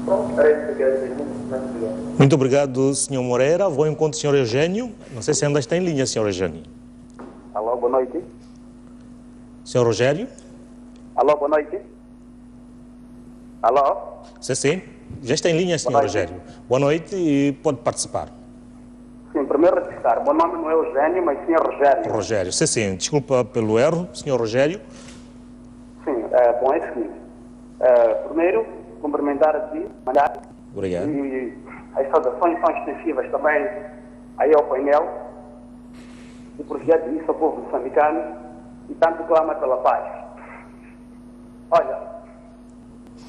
Speaker 13: Pronto, era isso que eu queria dizer.
Speaker 1: Muito obrigado, Sr. Moreira. Vou em encontro do Sr. Eugênio. Não sei se ainda está em linha, Sr. Eugênio.
Speaker 14: Alô, boa noite.
Speaker 1: Sr. Rogério?
Speaker 14: Alô, boa noite. Alô?
Speaker 1: Sim. Já está em linha, Sr. Rogério. Boa noite e pode participar.
Speaker 14: Sim, primeiro registrar. Meu nome não é Eugênio, mas sim é Rogério.
Speaker 1: Rogério, sim. Desculpa pelo erro, Sr. Rogério.
Speaker 14: Sim, bom, é o seguinte. Primeiro, cumprimentar a ti, mandar.
Speaker 1: Obrigado.
Speaker 14: E as saudações são extensivas também aí ao painel do projeto de Isso ao Povo Moçambicano e tanto clama pela paz. Olha,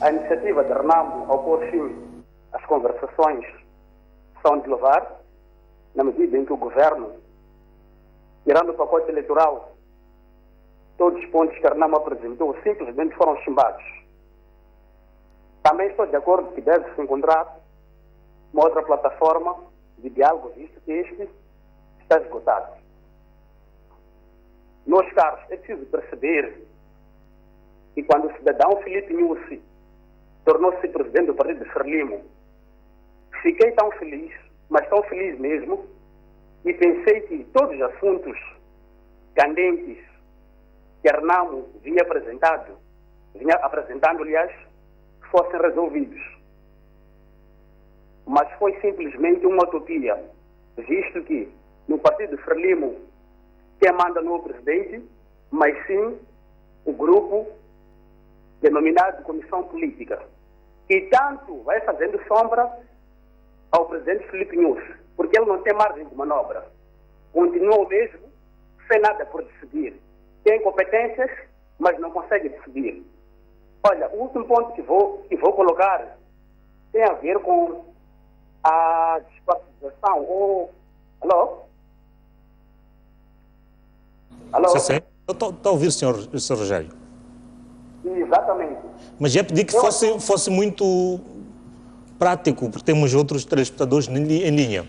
Speaker 14: a iniciativa de Renamo ao pôr fim às conversações são de levar, na medida em que o governo, tirando o pacote eleitoral, todos os pontos que Renamo apresentou simplesmente foram chumbados. Também estou de acordo que deve-se encontrar uma outra plataforma de diálogo, visto que este está esgotado. Meus caros, é preciso perceber que quando o cidadão Filipe Nyusi tornou-se presidente do partido de Frelimo, fiquei tão feliz, mas tão feliz mesmo, e pensei que todos os assuntos candentes que Renamo vinha apresentando, aliás, fossem resolvidos. Mas foi simplesmente uma utopia, visto que no partido de Frelimo quem manda não é o presidente, mas sim o grupo denominado Comissão Política, que tanto vai fazendo sombra ao presidente Filipe Nyusi, porque ele não tem margem de manobra. Continua o mesmo, sem nada por decidir. Tem competências, mas não consegue decidir. Olha, o último ponto que vou colocar tem a ver com a despartidização. Alô? Alô?
Speaker 1: Sim. Estou a ouvir, Sr. Rogério.
Speaker 14: Exatamente.
Speaker 1: Mas já pedi que fosse muito prático, porque temos outros telespectadores em linha.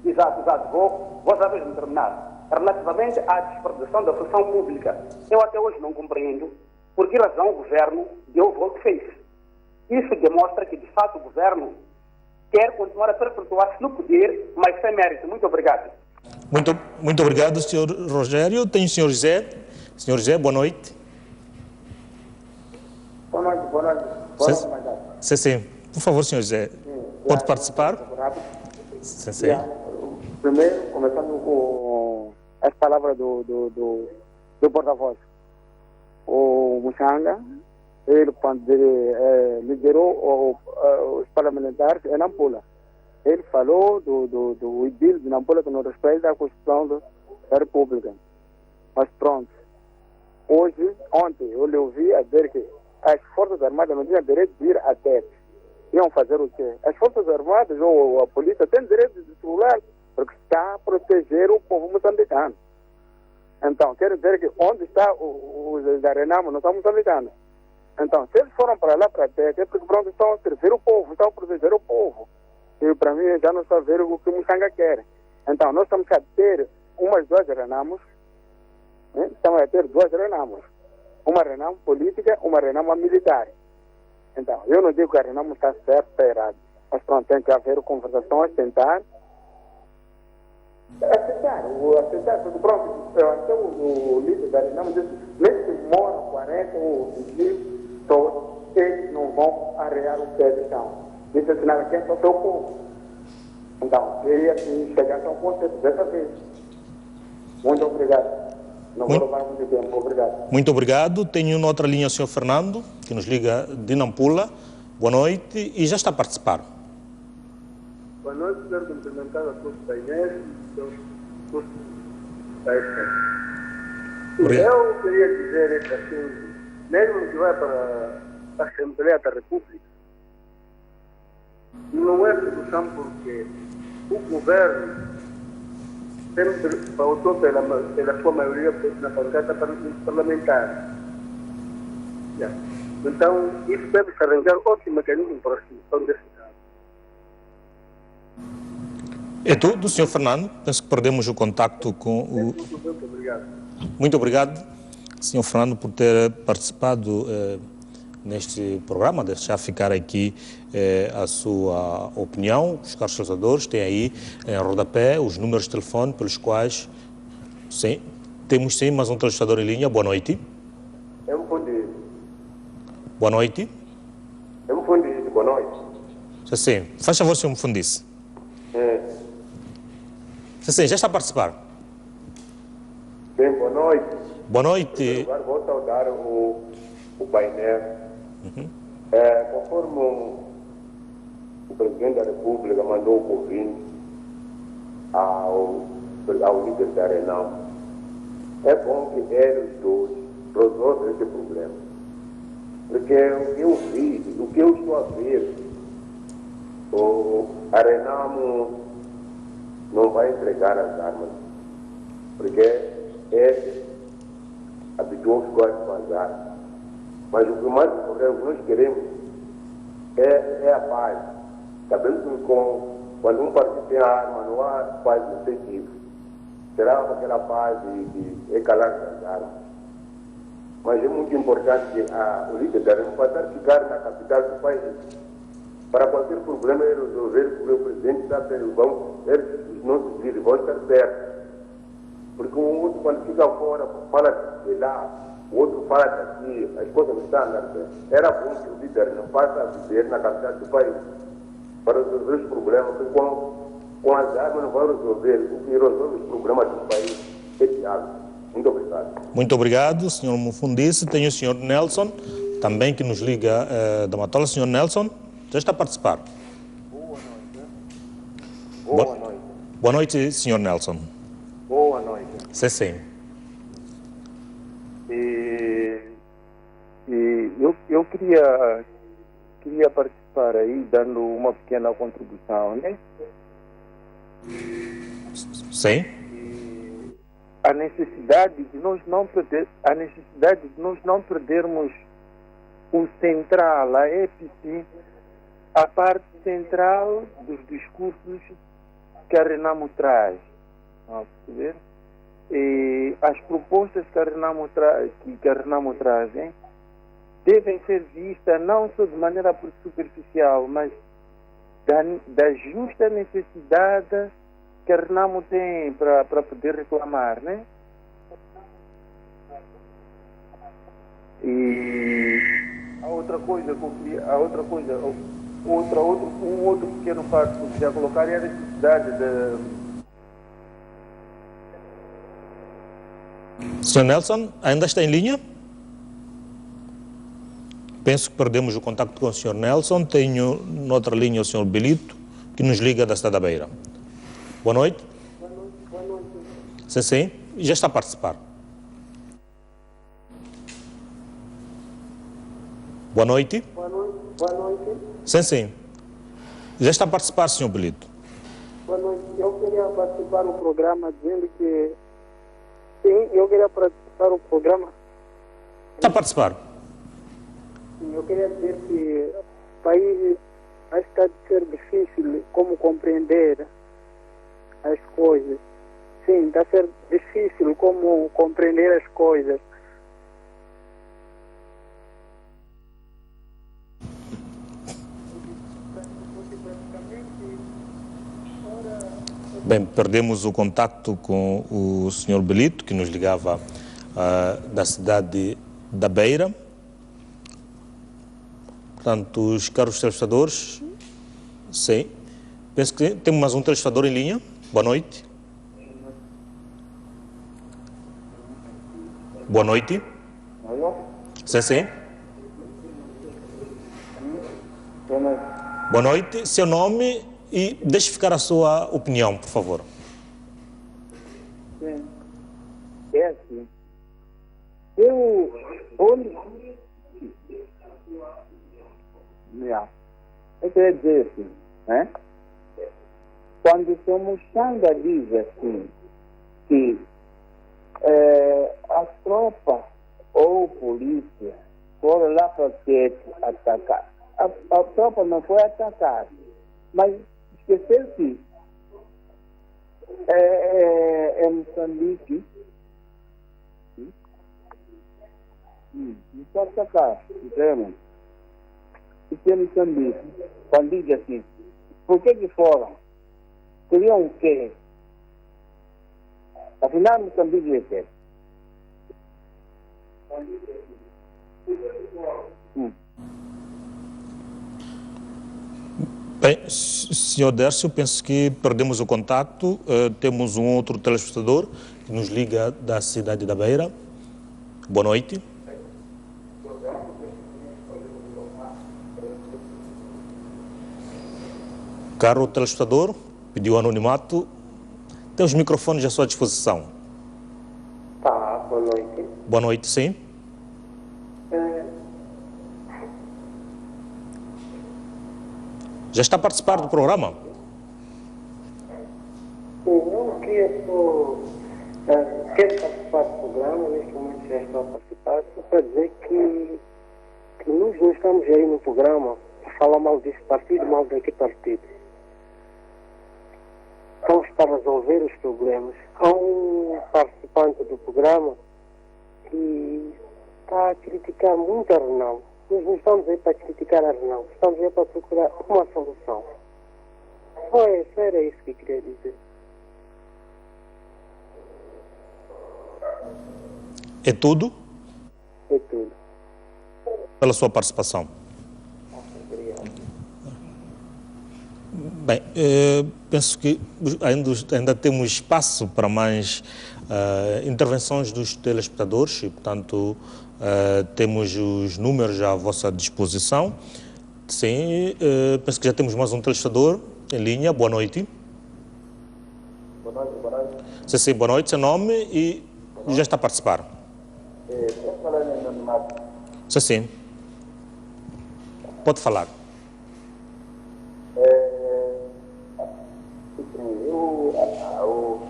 Speaker 14: Exato. Vou já mesmo terminar. Relativamente à desperdição da função pública, eu até hoje não compreendo por que razão o governo deu o voto que fez. Isso demonstra que, de fato, o governo quer continuar a perpetuar-se no poder, mas sem mérito. Muito obrigado.
Speaker 1: Muito obrigado, Sr. Rogério. Tem o Sr. José. Sr. José, boa noite.
Speaker 13: Boa noite.
Speaker 1: Sim. Por favor, Sr. José, pode participar? Sim.
Speaker 15: Primeiro, começando com as palavras do porta-voz. O Muxanga, ele liderou os parlamentares em Nampula. Ele falou do IDIL de Nampula que não respeita a Constituição da República. Mas pronto. Ontem, eu lhe ouvi a dizer que as Forças Armadas não tinham direito de ir a Tete. Iam fazer o quê? As Forças Armadas ou a polícia têm direito de circular porque está a proteger o povo moçambicano. Então, quer dizer que onde está os da Renamo não são moçambicanos. Então, se eles foram para lá, para Tete, é porque pronto, estão a servir o povo, estão a proteger o povo. E para mim, já não está a ver o que o Muxanga quer. Então, nós estamos a ter duas Renamos, estamos a ter duas Renamos. uma Renamo política, uma Renamo militar. Então, eu não digo que a Renamo está certo, está errado. Mas pronto, tem que haver conversações, tentar aceitar, porque pronto, até o líder da Renamo disse, mesmo que moram 40 ou 20 pessoas, eles não vão arrear o pé de chão. Disse assim, nada, quem é o seu povo. Então, queria chegar a um conceito dessa vez. Muito obrigado. Não vou roubar muito tempo. Obrigado.
Speaker 1: Muito obrigado. Tenho na outra linha o Sr. Fernando, que nos liga de Nampula. Boa noite e já está a participar.
Speaker 16: Boa noite, quero cumprimentar a todos da Inês e todos da ESA. Eu queria dizer assim, mesmo que vá para a Assembleia da República, não é solução porque o governo sempre pautou pela sua maioria na bancada parlamentar. Então, isso deve-se arranjar outro mecanismo para a solução desse caso.
Speaker 1: É tudo, Sr. Fernando. Penso que perdemos o contacto com o...
Speaker 16: Muito obrigado.
Speaker 1: Muito obrigado, Sr. Fernando, por ter participado neste programa. Deixar ficar aqui a sua opinião. Os caros legisladores têm aí em rodapé os números de telefone pelos quais... Sim, temos sim mais um telespectador em linha. Boa noite.
Speaker 16: É um fundido.
Speaker 1: Boa noite.
Speaker 16: É um fundido. Boa noite.
Speaker 1: Sim, faz favor, Sr. Mfundice. Sim, já está a participar.
Speaker 16: Bem, boa noite.
Speaker 1: Boa noite.
Speaker 16: Vou saudar o painel. Conforme o presidente da República mandou o convite ao líder da Renamo, é bom que eles dois resolvam esse problema. Porque o que eu vi, o que eu estou a ver, a Renamo não vai entregar as armas, porque habituou-se a vazar. Mas o que mais nós queremos é a paz. Sabemos que quando um partido tem a arma, não há paz efetiva. Será aquela paz de calar as armas. Mas é muito importante que o líder da Renamo possa ficar na capital do país. Para qualquer problema ele resolver, o presidente está perto, os nossos líderes vão estar perto. Porque o outro, quando fica fora, fala de lá, o outro fala daqui, as coisas não estão andando bem. Era bom que o líder não passe a viver na capital do país para resolver os problemas, porque com as armas não vai resolver. O que resolve os problemas do país é diálogo. Muito obrigado.
Speaker 1: Muito obrigado, Sr. Mfundice. Tem o Sr. Nelson, também que nos liga da Matola. Sr. Nelson, já está a participar.
Speaker 16: Boa noite.
Speaker 1: Boa noite, Sr. Nelson.
Speaker 16: Boa noite.
Speaker 1: Sim.
Speaker 12: Eu queria participar aí, dando uma pequena contribuição, né?
Speaker 1: Sim.
Speaker 12: A necessidade de nós não perdermos o central, a EPC, a parte central dos discursos que a Renamo traz. E as propostas que a Renamo traz, devem ser vistas não só de maneira superficial, mas da justa necessidade que a Renamo tem para poder reclamar, né? E a outra coisa que eu queria, um outro pequeno fato que eu queria colocar é a necessidade de...
Speaker 1: Sr. Nelson, ainda está em linha? Penso que perdemos o contacto com o Sr. Nelson. Tenho noutra linha o Sr. Belito, que nos liga da cidade da Beira. Boa noite.
Speaker 15: Boa noite.
Speaker 1: Sim. Já está a participar. Boa noite.
Speaker 15: Boa noite.
Speaker 1: Sim. Já está a participar, Sr. Belito.
Speaker 15: Boa noite. Eu queria participar do programa dizendo que... Sim, eu queria participar do programa.
Speaker 1: Está a participar?
Speaker 15: Sim, eu queria dizer que o país está de ser difícil como compreender as coisas. Sim, está a ser difícil como compreender as coisas.
Speaker 1: Bem, perdemos o contacto com o Sr. Belito, que nos ligava da cidade da Beira. Portanto, os caros telespectadores, sim. Penso que temos mais um telespectador em linha. Boa noite. Boa noite. Sim, sim. Boa noite. Seu nome e deixe ficar a sua opinião, por favor.
Speaker 12: Sim. É assim. Eu queria dizer assim, né? Quando o Sr. Muxanga diz assim, que as tropas ou polícia foram lá para Tete atacar. A tropa não foi atacada, mas esqueceu que é Moçambique. Não pode atacar, entendeu? Isso é Moçambique. Quando diz assim, por que foram? Queriam o quê? Afinal, Moçambique é quê?
Speaker 1: Bem, Sr. Dércio, penso que perdemos o contacto. Temos um outro telespectador que nos liga da cidade da Beira. Boa noite. Caro telespectador, pediu anonimato. Tem os microfones à sua disposição.
Speaker 17: Tá, boa noite.
Speaker 1: Boa noite, sim. Já está a participar do programa?
Speaker 17: Sim, eu quero participar do programa, neste momento já estou a participar, só para dizer que nós não estamos aí no programa para falar mal desse partido, mal daquele partido. Estamos para resolver os problemas. Há um participante do programa que está a criticar muito a Renal. Nós não estamos aí para criticar a Renal, estamos aí para procurar uma solução. Só era isso que eu queria dizer.
Speaker 1: É tudo?
Speaker 17: É tudo.
Speaker 1: Pela sua participação. Bem, penso que ainda temos espaço para mais intervenções dos telespectadores e, portanto, temos os números à vossa disposição. Sim, penso que já temos mais um telespectador em linha. Boa noite.
Speaker 13: Boa noite, boa noite.
Speaker 1: Sim, sim, boa noite, seu nome e já está a participar.
Speaker 13: Estou falando em anonimato.
Speaker 1: Sim, sim. Pode falar.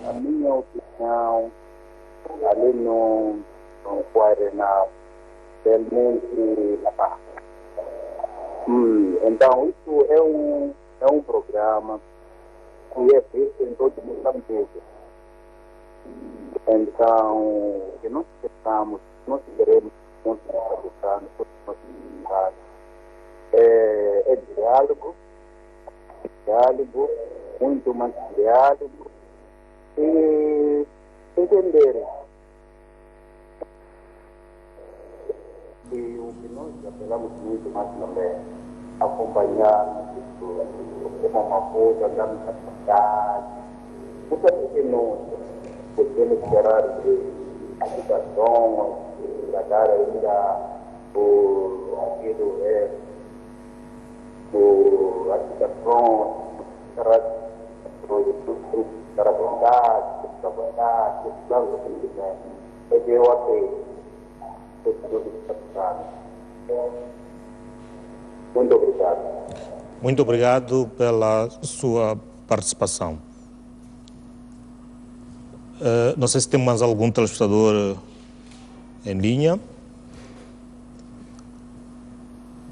Speaker 13: A minha opinião, ali no Guaraná, realmente, então isso é um programa que é feito em todo o Moçambique. Então, que nós estamos, nós queremos educar no nosso comunidade. É diálogo, muito mais diálogo, e entender que o que nós apelamos muito mais também, acompanhar uma coisa, andamos na cidade, muitas vezes nós podemos gerar agitações, tratar ainda agitações, para vontade, é que eu até muito obrigado.
Speaker 1: Muito obrigado pela sua participação. Não sei se tem mais algum telespectador em linha.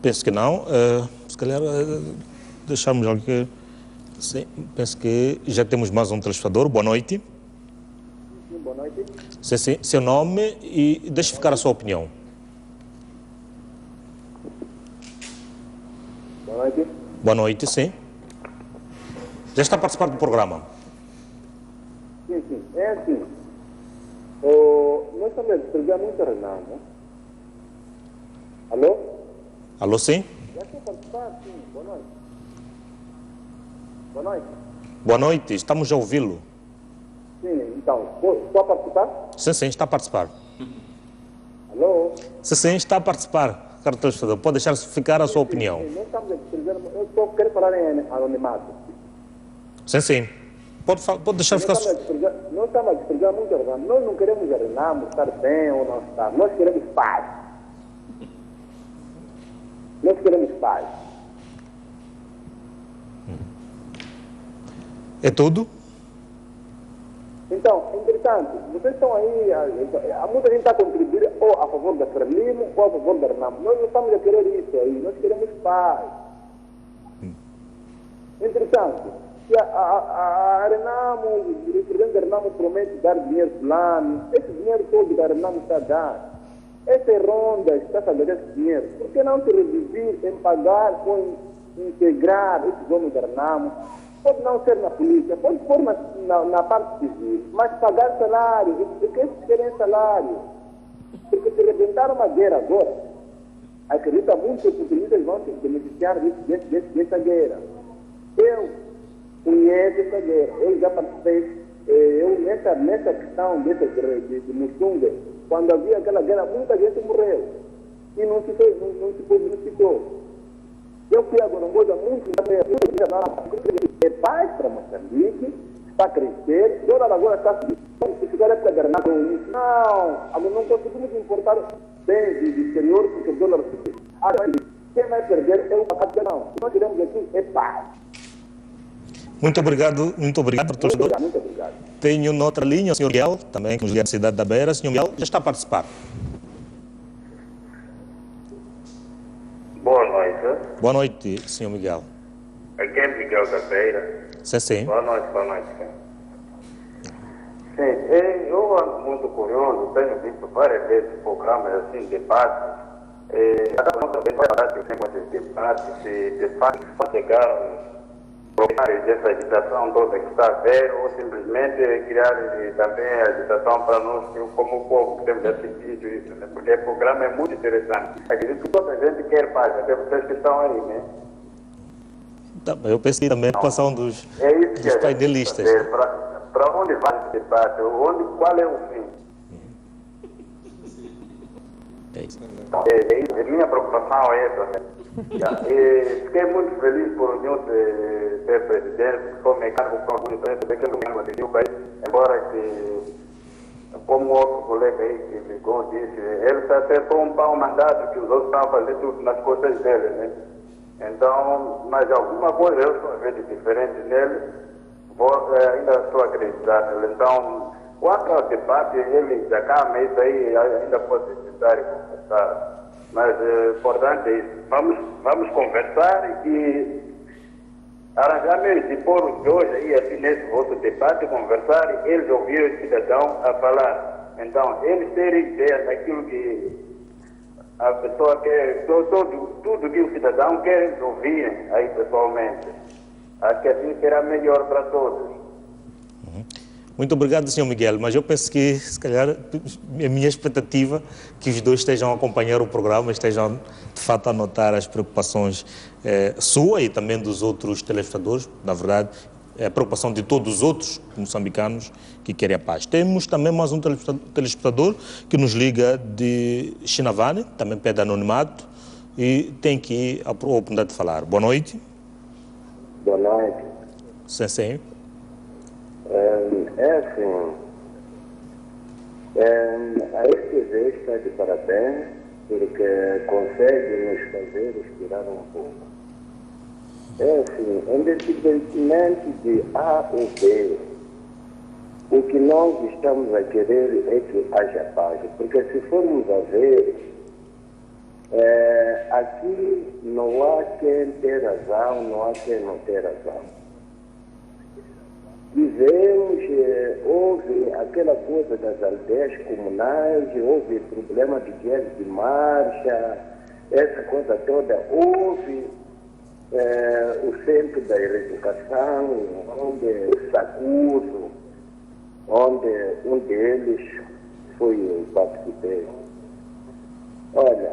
Speaker 1: Penso que não. Se calhar deixamos aqui. Sim, penso que já temos mais um telespectador. Boa noite.
Speaker 13: Sim, boa noite.
Speaker 1: Sim, sim. Seu nome e deixe ficar a sua opinião.
Speaker 13: Boa noite.
Speaker 1: Boa noite, sim. Já está a participar do programa.
Speaker 15: sim. É assim. Nós estamos a distribuir muito renal, né? Alô?
Speaker 1: Alô, sim?
Speaker 15: Já estou a participar, sim. Boa noite. Boa noite.
Speaker 1: Boa noite, estamos a ouvi-lo.
Speaker 15: Sim, então, estou a participar?
Speaker 1: Sim, está a participar.
Speaker 15: Alô?
Speaker 1: Sim, está a participar, caro telespectador. Pode deixar ficar a sua opinião.
Speaker 15: Sim, nós estamos a distribuir, eu só quero falar em anonimato.
Speaker 1: Sim. Pode deixar ficar...
Speaker 15: Nós estamos a distribuir muito renamo. Nós não queremos renamo, estar bem ou não estar. Nós queremos paz. Nós queremos paz.
Speaker 1: É tudo?
Speaker 15: Então, entretanto, vocês estão aí, muita gente está a contribuir ou a favor da Frelimo ou a favor da Renamo. Nós não estamos a querer isso aí, nós queremos paz. Entretanto, se a Renamo, o presidente da Renamo promete dar dinheiro plano, esse dinheiro todo que a Renamo está a dar, essa ronda está a fazer esse dinheiro, por que não se reduzir em pagar ou em integrar esses homens da Renamo? Pode não ser na polícia, pode pôr na parte civil, mas pagar salário, porque eles querem salário. Porque se rebentar uma guerra agora, acredita muito que os oportunistas vão se beneficiar dessa guerra. Eu conheço essa guerra, eu já participei, nessa questão de Mussunga, quando havia aquela guerra, muita gente morreu e não se publicitou. Eu fui a Gorongosa muito é paz para Moçambique, está a crescer, toda a Lagoa está se ficar essa guerra com isso. Não conseguimos importar bens do exterior porque o dólar subiu. Quem vai perder é o pacote. Não. Nós queremos aqui é paz.
Speaker 1: Muito obrigado, torcedor.
Speaker 15: Muito obrigado.
Speaker 1: Tenho noutra linha o Sr. Miguel, também que nos liga da cidade da Beira. Sr. Miguel, já está a participar.
Speaker 18: Boa noite.
Speaker 1: Boa noite, Sr. Miguel.
Speaker 18: Aqui é Miguel da Beira.
Speaker 1: Sim.
Speaker 18: Boa noite. Sim, eu ando muito curioso, tenho visto várias vezes programas assim, debates. Cada um também vai falar de esses debates, de fato, chegaram dessa agitação toda que está a ver, ou simplesmente criar também a agitação para nós, como povo, que temos assistido isso, né? Porque o programa é muito interessante. Acredito que toda a gente quer paz, até vocês que estão aí, né?
Speaker 1: Eu pensei também na situação dos painelistas.
Speaker 18: Para onde vai esse debate? Qual é o fim?
Speaker 1: É isso.
Speaker 18: Minha preocupação é essa, né? Fiquei muito feliz por o Nilson ser presidente, sou mecânico com orgulho também que eu me o país, embora que, como outro colega aí que ligou disse, ele está acertou um pau mandado que os outros estão a fazer tudo nas costas dele, né? Então, mas alguma coisa eu estou a ver de diferente nele, ainda estou a acreditar nele. Então, quanto ao debate, ele já calma, isso aí ainda pode tentar conversar. Mas o importante é isso. Vamos conversar e arranjar meios de pôr os dois aí assim nesse outro debate, conversar e eles ouvirem o cidadão a falar. Então, eles terem ideia daquilo que a pessoa quer, tudo que o cidadão quer ouvir aí pessoalmente. Acho que assim será melhor para todos.
Speaker 1: Muito obrigado, Sr. Miguel, mas eu penso que, se calhar, a minha expectativa que os dois estejam a acompanhar o programa, estejam, de fato, a notar as preocupações sua e também dos outros telespectadores. Na verdade, é a preocupação de todos os outros moçambicanos que querem a paz. Temos também mais um telespectador que nos liga de Chinavane, também pede anonimato, e tem aqui a oportunidade de falar. Boa noite.
Speaker 19: Boa noite.
Speaker 1: Sim.
Speaker 19: É assim, a RTV está de parabéns porque consegue nos fazer respirar um pouco. É assim, independentemente de A ou B, o que nós estamos a querer é que haja paz, porque se formos a ver, aqui não há quem ter razão, não há quem não ter razão. Vivemos, houve aquela coisa das aldeias comunais, houve problema de guerra de marcha, essa coisa toda, houve o centro da educação, onde o Sacuso, onde um deles foi eu participei. Olha,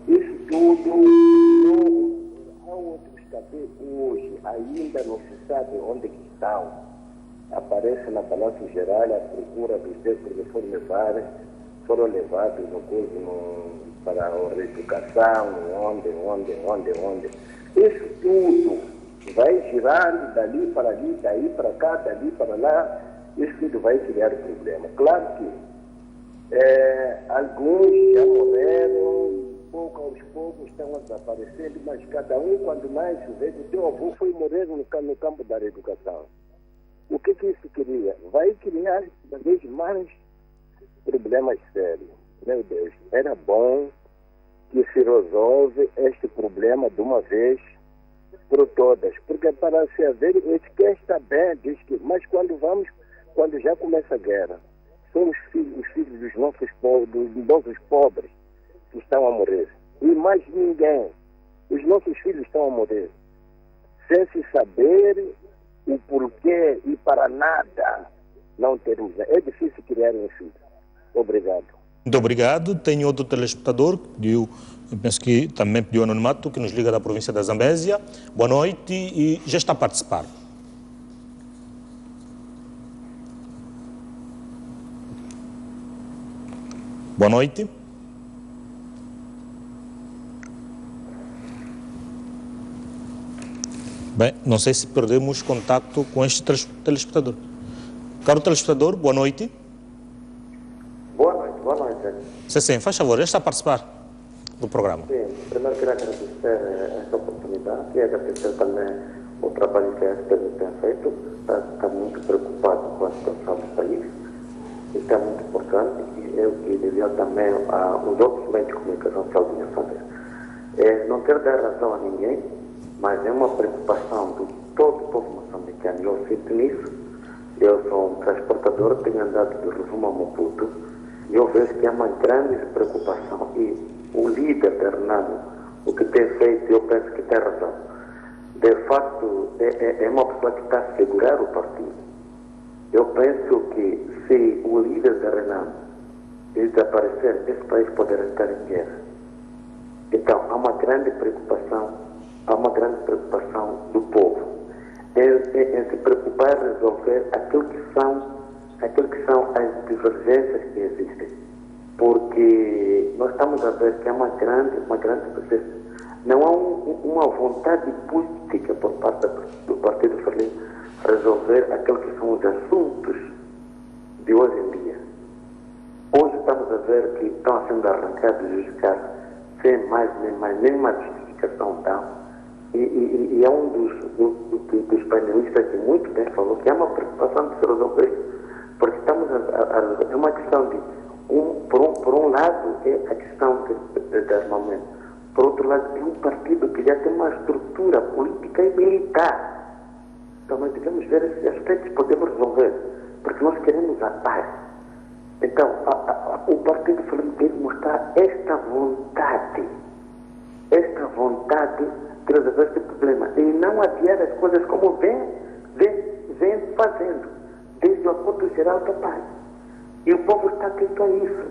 Speaker 19: isso tudo, há outros também hoje, ainda não se sabe onde que estão. Aparece na balança geral a procura dos seus professores foram levados para a reeducação, onde. Isso tudo vai girando dali para ali, daí para cá, dali para lá, isso tudo vai criar problema. Claro que alguns já morreram, pouco aos poucos estão desaparecendo, mas cada um, quando mais vê, o teu avô foi morrer no campo da reeducação. O que isso queria? Vai criar cada vez mais problemas sérios. Meu Deus, era bom que se resolve este problema de uma vez por todas, porque para se haver, eles querem estar bem, diz que, mas quando já começa a guerra, são os filhos dos nossos pobres que estão a morrer. E mais ninguém. Os nossos filhos estão a morrer. Sem se saber o porquê e para nada não termos. É difícil criar um filho. Obrigado.
Speaker 1: Muito obrigado. Tem outro telespectador que penso que também pediu anonimato, que nos liga da província da Zambésia. Boa noite e já está a participar. Boa noite. Bem, não sei se perdemos contato com este telespectador. Caro telespectador, boa noite.
Speaker 20: Boa noite.
Speaker 1: Sim, faz favor, já está a participar do programa.
Speaker 20: Sim, primeiro queria agradecer esta oportunidade e agradecer também o trabalho que a SPN tem feito. Está muito preocupado com a situação do país. Isso é muito importante e eu diria também aos outros meios de comunicação que alguém fazer. Não quero dar razão a ninguém, mas é uma preocupação de todo o povo moçambicano. Eu sinto nisso. Eu sou um transportador, tenho andado de Rovuma a Maputo e eu vejo que há uma grande preocupação e o líder da Renamo, o que tem feito, eu penso que tem razão. De facto, é uma pessoa que está a segurar o partido. Eu penso que se o líder da Renamo desaparecer, esse país poderá estar em guerra. Então, há uma grande preocupação do povo em se preocupar em resolver aquilo que são as divergências que existem. Porque nós estamos a ver que há uma grande presença. Não há uma vontade política por parte do Partido Frelimo resolver aquilo que são os assuntos de hoje em dia. Hoje estamos a ver que estão sendo arrancados os carros sem mais nem uma justificação tal. E é um dos painelistas que muito bem falou que é uma preocupação de se resolver, porque estamos é uma questão de, por um lado, é a questão de armamento, por outro lado, é um partido que já tem uma estrutura política e militar. Então nós devemos ver esses aspectos, podemos resolver, porque nós queremos a paz. Então, o Partido Frelimo tem que mostrar esta vontade de resolver este problema e não adiar as coisas como vem fazendo desde o Acordo Geral da Paz. E o povo está atento a isso.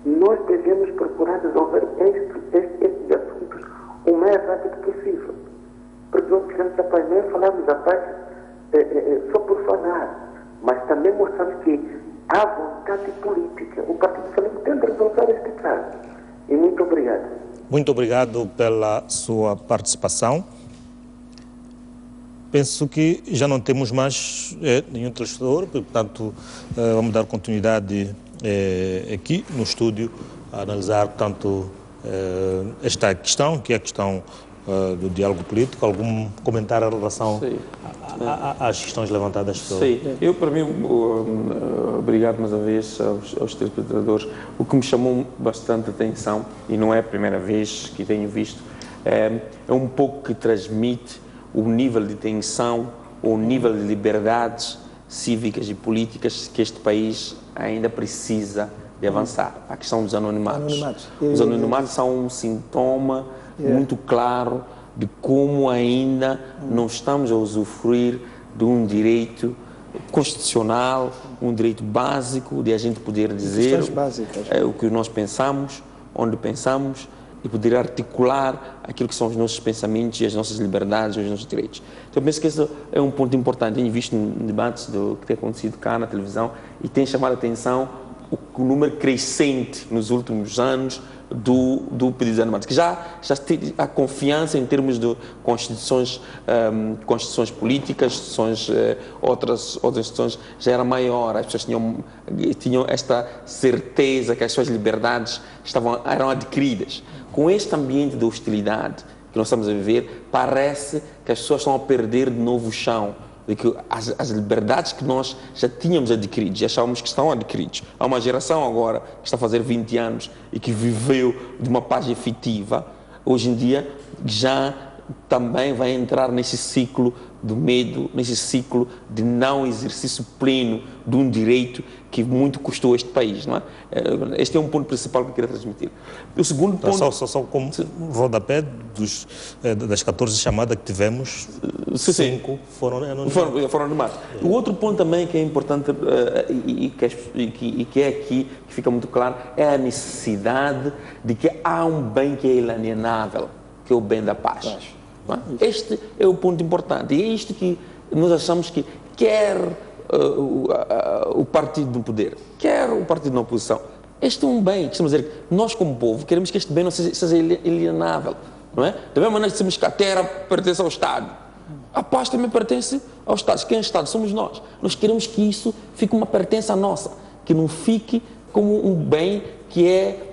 Speaker 20: Nós devemos procurar resolver estes assuntos o mais rápido possível. Porque nós queremos a paz, não é falarmos a paz só por falar, mas também mostramos que há vontade política. O Partido Frelimo tem de resolver este caso. E muito obrigado.
Speaker 1: Muito obrigado pela sua participação. Penso que já não temos mais nenhum telespectador, portanto, vamos dar continuidade aqui no estúdio a analisar, portanto, esta questão, que é a questão do diálogo político. Algum comentário em relação às questões levantadas?
Speaker 2: Sim, eu, para mim, obrigado mais uma vez aos telespectadores. O que me chamou bastante atenção, e não é a primeira vez que tenho visto, é um pouco que transmite o nível de tensão, o nível de liberdades cívicas e políticas que este país ainda precisa de avançar. A questão dos anonimatos. Os anonimatos são um sintoma muito claro de como ainda não estamos a usufruir de um direito constitucional um direito básico de a gente poder dizer o que nós pensamos, onde pensamos e poder articular aquilo que são os nossos pensamentos e as nossas liberdades e os nossos direitos. Então, eu penso que esse é um ponto importante. Tenho visto em debates que tem acontecido cá na televisão e tem chamado a atenção o número crescente nos últimos anos do pedido de animados, que já há confiança em termos de constituições políticas, outras instituições já era maior, as pessoas tinham esta certeza que as suas liberdades eram adquiridas. Com este ambiente de hostilidade que nós estamos a viver, parece que as pessoas estão a perder de novo o chão, de que as liberdades que nós já tínhamos adquirido, já achávamos que estão adquiridos. Há uma geração agora que está a fazer 20 anos e que viveu de uma paz efetiva, hoje em dia já também vai entrar nesse ciclo do medo, nesse ciclo de não exercício pleno de um direito que muito custou este país, não é? Este é um ponto principal que eu queria transmitir. O segundo ponto...
Speaker 1: Só como rodapé das 14 chamadas que tivemos, 5 foram
Speaker 2: anonimados. O outro ponto também que é importante e que é aqui, que fica muito claro, é a necessidade de que há um bem que é inalienável, que é o bem da paz. Este é o ponto importante. E é isto que nós achamos que quer o partido no poder, quer o partido na oposição. Este é um bem, que estamos a dizer, nós como povo queremos que este bem não seja alienável, não é? Da mesma maneira que dizemos que a terra pertence ao Estado, a paz também pertence ao Estado. Quem é o Estado? Somos nós. Nós queremos que isso fique uma pertença nossa, que não fique como um bem que é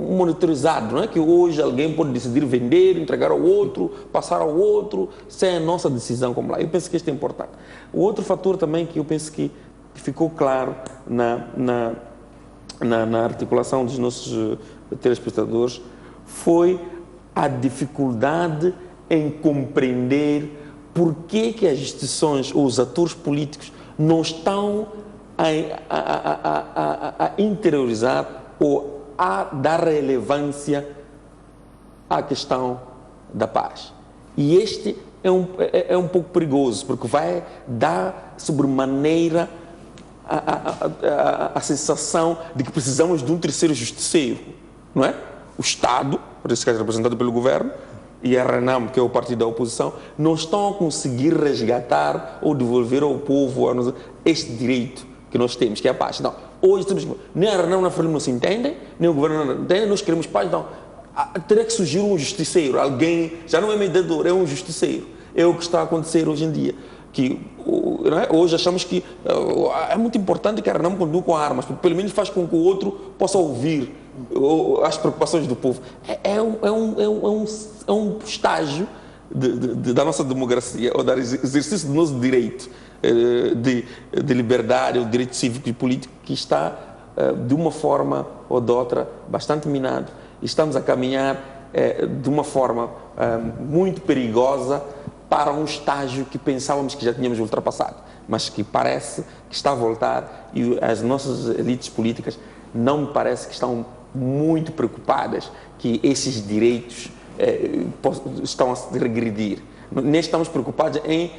Speaker 2: monitorizado, não é? Que hoje alguém pode decidir vender, entregar ao outro, passar ao outro, sem a nossa decisão como lá. Eu penso que isto é importante. O outro fator também que eu penso que ficou claro na articulação dos nossos telespectadores foi a dificuldade em compreender por que as instituições ou os atores políticos não estão a interiorizar ou a dar relevância à questão da paz. E este é um pouco perigoso, porque vai dar sobremaneira a sensação de que precisamos de um terceiro justiceiro, não é? O Estado, por isso que é representado pelo governo, e a RENAM, que é o partido da oposição, não estão a conseguir resgatar ou devolver ao povo este direito que nós temos, que é a paz. Não, hoje temos, nem a RENAM nem a FRELIMO não se entendem, nem o governo não entende, nós queremos paz, não. Teria que surgir um justiceiro, alguém, já não é mediador, é um justiceiro. É o que está a acontecer hoje em dia. Que, não é? Hoje achamos que é muito importante que a RENAM conduz com armas, porque pelo menos faz com que o outro possa ouvir as preocupações do povo. É um estágio da nossa democracia, ou do exercício do nosso direito de liberdade, o direito cívico e político, que está, de uma forma ou de outra, bastante minado. Estamos a caminhar de uma forma muito perigosa para um estágio que pensávamos que já tínhamos ultrapassado, mas que parece que está a voltar, e as nossas elites políticas não me parece que estão muito preocupadas que esses direitos estão a se regredir. Nem estamos preocupados em,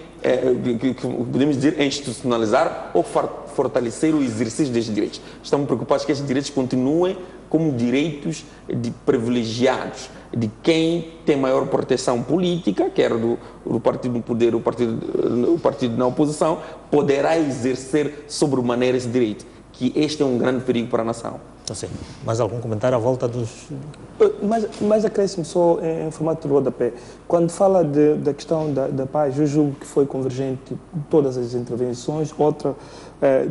Speaker 2: podemos dizer, em institucionalizar ou fortalecer o exercício destes direitos. Estamos preocupados que esses direitos continuem como direitos de privilegiados, de quem tem maior proteção política, quer do partido no poder, o partido na oposição, poderá exercer sobremaneira esse direito, que este é um grande perigo para a nação.
Speaker 1: Assim, mais algum comentário à volta dos...
Speaker 4: Mas acresce-me só em formato de rodapé. Quando fala da questão da paz, eu julgo que foi convergente todas as intervenções, outra,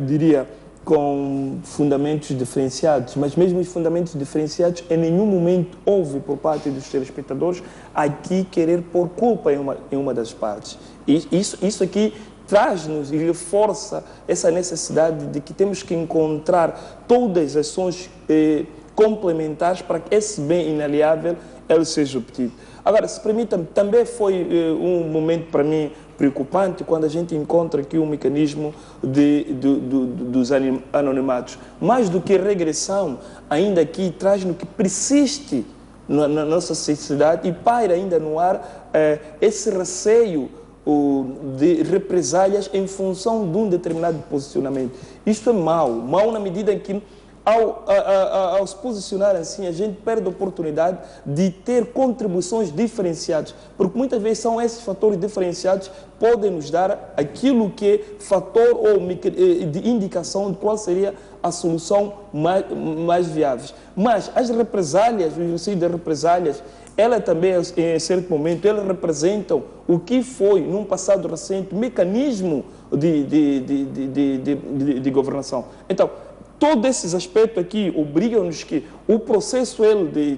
Speaker 4: diria, com fundamentos diferenciados, mas mesmo os fundamentos diferenciados, em nenhum momento houve por parte dos telespectadores aqui querer pôr culpa em uma das partes. E isso aqui traz-nos e reforça essa necessidade de que temos que encontrar todas as ações complementares para que esse bem inalienável ele seja obtido. Agora, se permitam, também foi um momento para mim preocupante quando a gente encontra aqui um mecanismo dos anonimatos. Mais do que regressão, ainda aqui traz no que persiste na nossa sociedade e paira ainda no ar esse receio de represálias em função de um determinado posicionamento. Isto é mau na medida em que, ao se posicionar assim, a gente perde a oportunidade de ter contribuições diferenciadas, porque muitas vezes são esses fatores diferenciados que podem nos dar aquilo que é fator ou de indicação de qual seria a solução mais viável. Mas as represálias, o exercício das represálias, ela também, em certo momento, elas representam o que foi, num passado recente, mecanismo de governação. Então, todos esses aspectos aqui obrigam-nos que o processo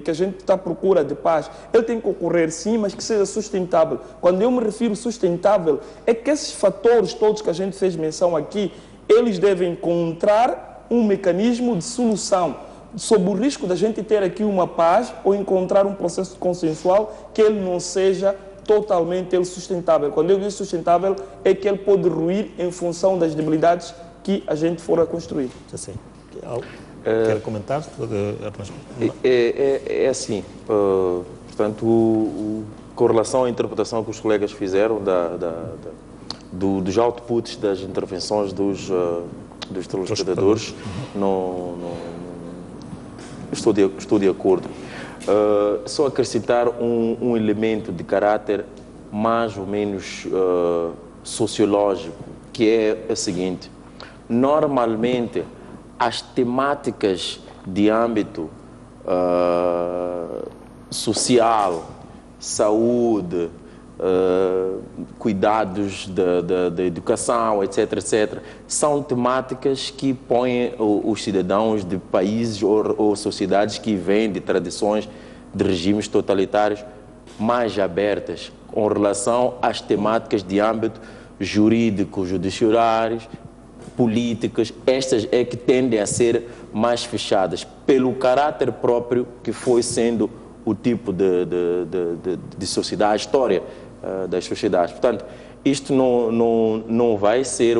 Speaker 4: que a gente está à procura de paz, ele tem que ocorrer sim, mas que seja sustentável. Quando eu me refiro sustentável, é que esses fatores todos que a gente fez menção aqui, eles devem encontrar um mecanismo de solução, sob o risco da gente ter aqui uma paz ou encontrar um processo consensual que ele não seja totalmente sustentável. Quando eu digo sustentável, é que ele pode ruir em função das debilidades que a gente for a construir.
Speaker 1: Sim. Quer comentar?
Speaker 3: É assim, portanto, com relação à interpretação que os colegas fizeram dos outputs das intervenções dos telespectadores, estou de acordo. Só acrescentar um elemento de caráter mais ou menos sociológico, que é o seguinte: normalmente as temáticas de âmbito social, saúde, cuidados da educação, etc., etc., são temáticas que põem os cidadãos de países ou sociedades que vêm de tradições de regimes totalitários mais abertas com relação às temáticas de âmbito jurídico, judiciários, políticas. Estas é que tendem a ser mais fechadas pelo caráter próprio que foi sendo o tipo de sociedade, a história das sociedades. Portanto, isto não vai ser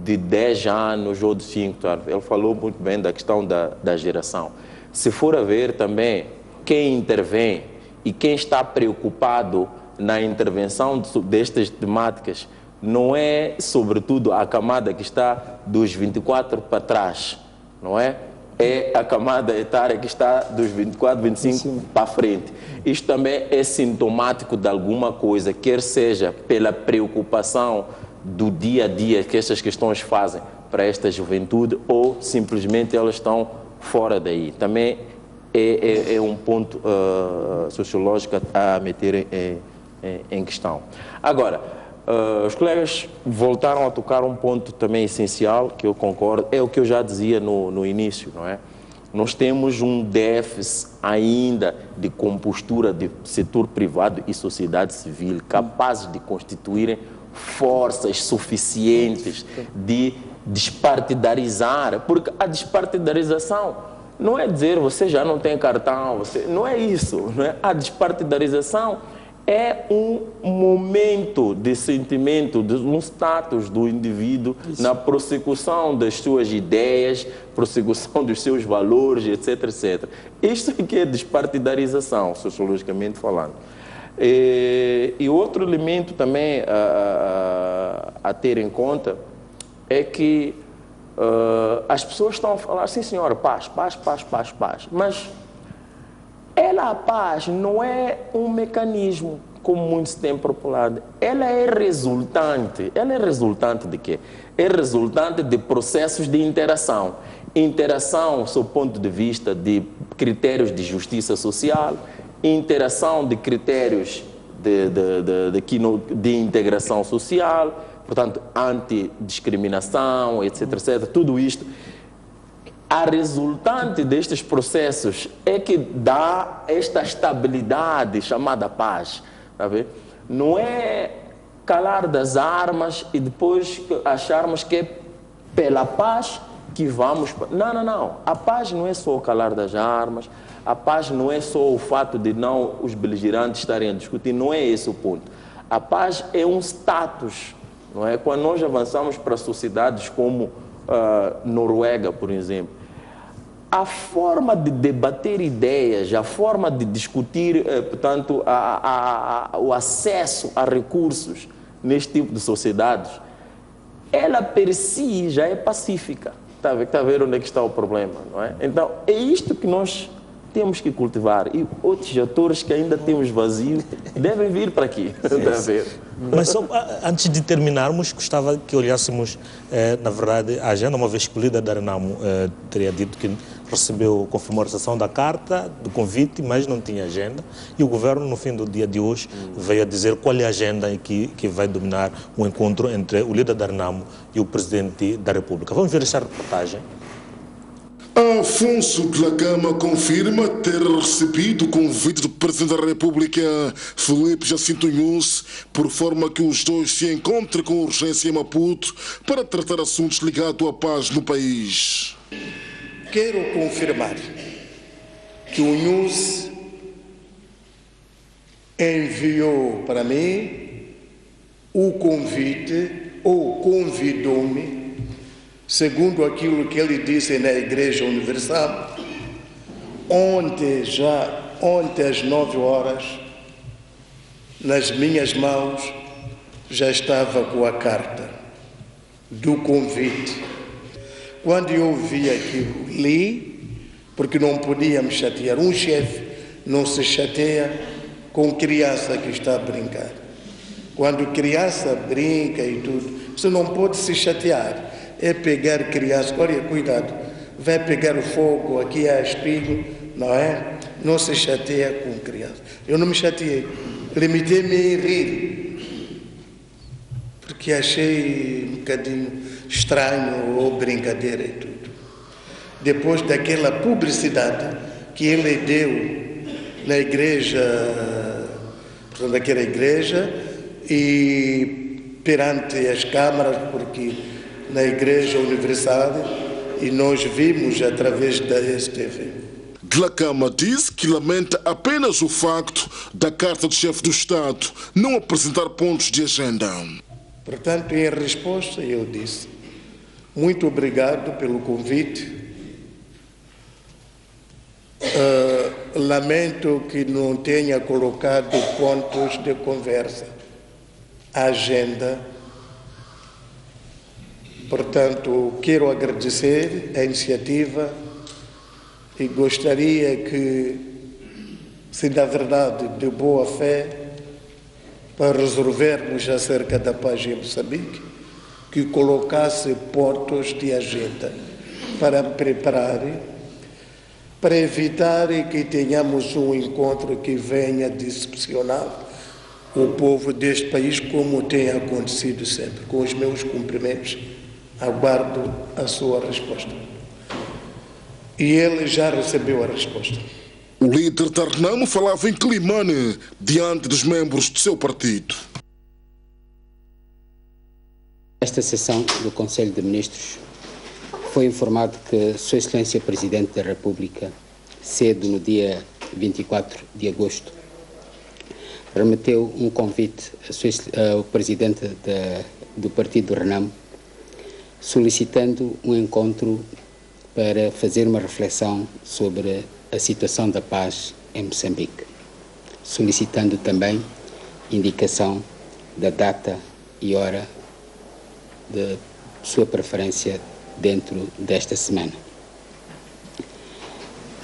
Speaker 3: de 10 anos ou de 5. Ele falou muito bem da questão da geração. Se for a ver também quem intervém e quem está preocupado na intervenção destas temáticas, não é, sobretudo, a camada que está dos 24 para trás, não é? É a camada etária que está dos 24, 25 para frente. Isto também é sintomático de alguma coisa, quer seja pela preocupação do dia a dia que estas questões fazem para esta juventude, ou simplesmente elas estão fora daí. Também é um ponto sociológico a meter em questão. Agora, os colegas voltaram a tocar um ponto também essencial, que eu concordo, é o que eu já dizia no início, não é? Nós temos um déficit ainda de compostura de setor privado e sociedade civil capazes de constituírem forças suficientes de despartidarizar, porque a despartidarização não é dizer você já não tem cartão, não é isso, não é? A despartidarização é um momento de sentimento, de um status do indivíduo na prossecução das suas ideias, prossecução dos seus valores, etc, etc. Isto é que é despartidarização, sociologicamente falando. E outro elemento também a ter em conta é que as pessoas estão a falar, sim senhora, paz, paz, paz, paz, paz, mas a paz não é um mecanismo, como muitos têm propulado. Ela é resultante. Ela é resultante de quê? É resultante de processos de interação. Interação, sob o ponto de vista de critérios de justiça social, interação de critérios de integração social, portanto, antidiscriminação, etc, etc. Tudo isto. A resultante destes processos é que dá esta estabilidade chamada paz. Tá vendo? Não é calar das armas e depois acharmos que é pela paz que vamos... Não, não, não. A paz não é só o calar das armas, a paz não é só o fato de não os beligerantes estarem a discutir, não é esse o ponto. A paz é um status, não é? Quando nós avançamos para sociedades como Noruega, por exemplo, a forma de debater ideias, a forma de discutir, portanto, o acesso a recursos neste tipo de sociedades, ela per si já é pacífica. Está a ver onde é que está o problema, não é? Então, é isto que nós temos que cultivar, e outros atores que ainda temos vazio devem vir para aqui. Está a ver?
Speaker 1: Mas só, antes de terminarmos, gostava que olhássemos, na verdade, a agenda, uma vez que o líder da Renamo teria dito que recebeu confirmou a recepção da carta, do convite, mas não tinha agenda, e o governo, no fim do dia de hoje, veio a dizer qual é a agenda que vai dominar o encontro entre o líder da Renamo e o presidente da República. Vamos ver essa reportagem.
Speaker 21: Afonso Dhlakama confirma ter recebido o convite do Presidente da República, Filipe Jacinto Nyusi, por forma que os dois se encontrem com urgência em Maputo para tratar assuntos ligados à paz no país.
Speaker 11: Quero confirmar que o Nyusi enviou para mim o convite ou convidou-me, segundo aquilo que ele disse na Igreja Universal, ontem às 9 horas, nas minhas mãos, já estava com a carta do convite. Quando eu vi aquilo, li, porque não podia me chatear. Um chefe não se chateia com criança que está a brincar. Quando criança brinca e tudo, você não pode se chatear. É pegar criança, olha, cuidado, vai pegar fogo, aqui é espinho, não é? Não se chateia com criança. Eu não me chateei, limitei-me em rir, porque achei um bocadinho estranho ou brincadeira e tudo. Depois daquela publicidade que ele deu na igreja, portanto, naquela igreja, e perante as câmaras, porque na Igreja Universal, e nós vimos através da STV.
Speaker 21: Dhlakama disse que lamenta apenas o facto da carta do chefe do Estado não apresentar pontos de agenda.
Speaker 11: Portanto, em resposta, eu disse: muito obrigado pelo convite. Lamento que não tenha colocado pontos de conversa, agenda. Portanto, quero agradecer a iniciativa e gostaria que, se na verdade de boa fé, para resolvermos acerca da paz em Moçambique, que colocasse pontos de agenda para preparar, para evitar que tenhamos um encontro que venha decepcionar o povo deste país, como tem acontecido sempre. Com os meus cumprimentos, aguardo a sua resposta. E ele já recebeu a resposta.
Speaker 21: O líder da Renamo falava em Climane diante dos membros do seu partido.
Speaker 22: Esta sessão do Conselho de Ministros foi informado que Sua Excelência Presidente da República, cedo no dia 24 de agosto, remeteu um convite ao Presidente do Partido Renamo, solicitando um encontro para fazer uma reflexão sobre a situação da paz em Moçambique, solicitando também indicação da data e hora de sua preferência dentro desta semana.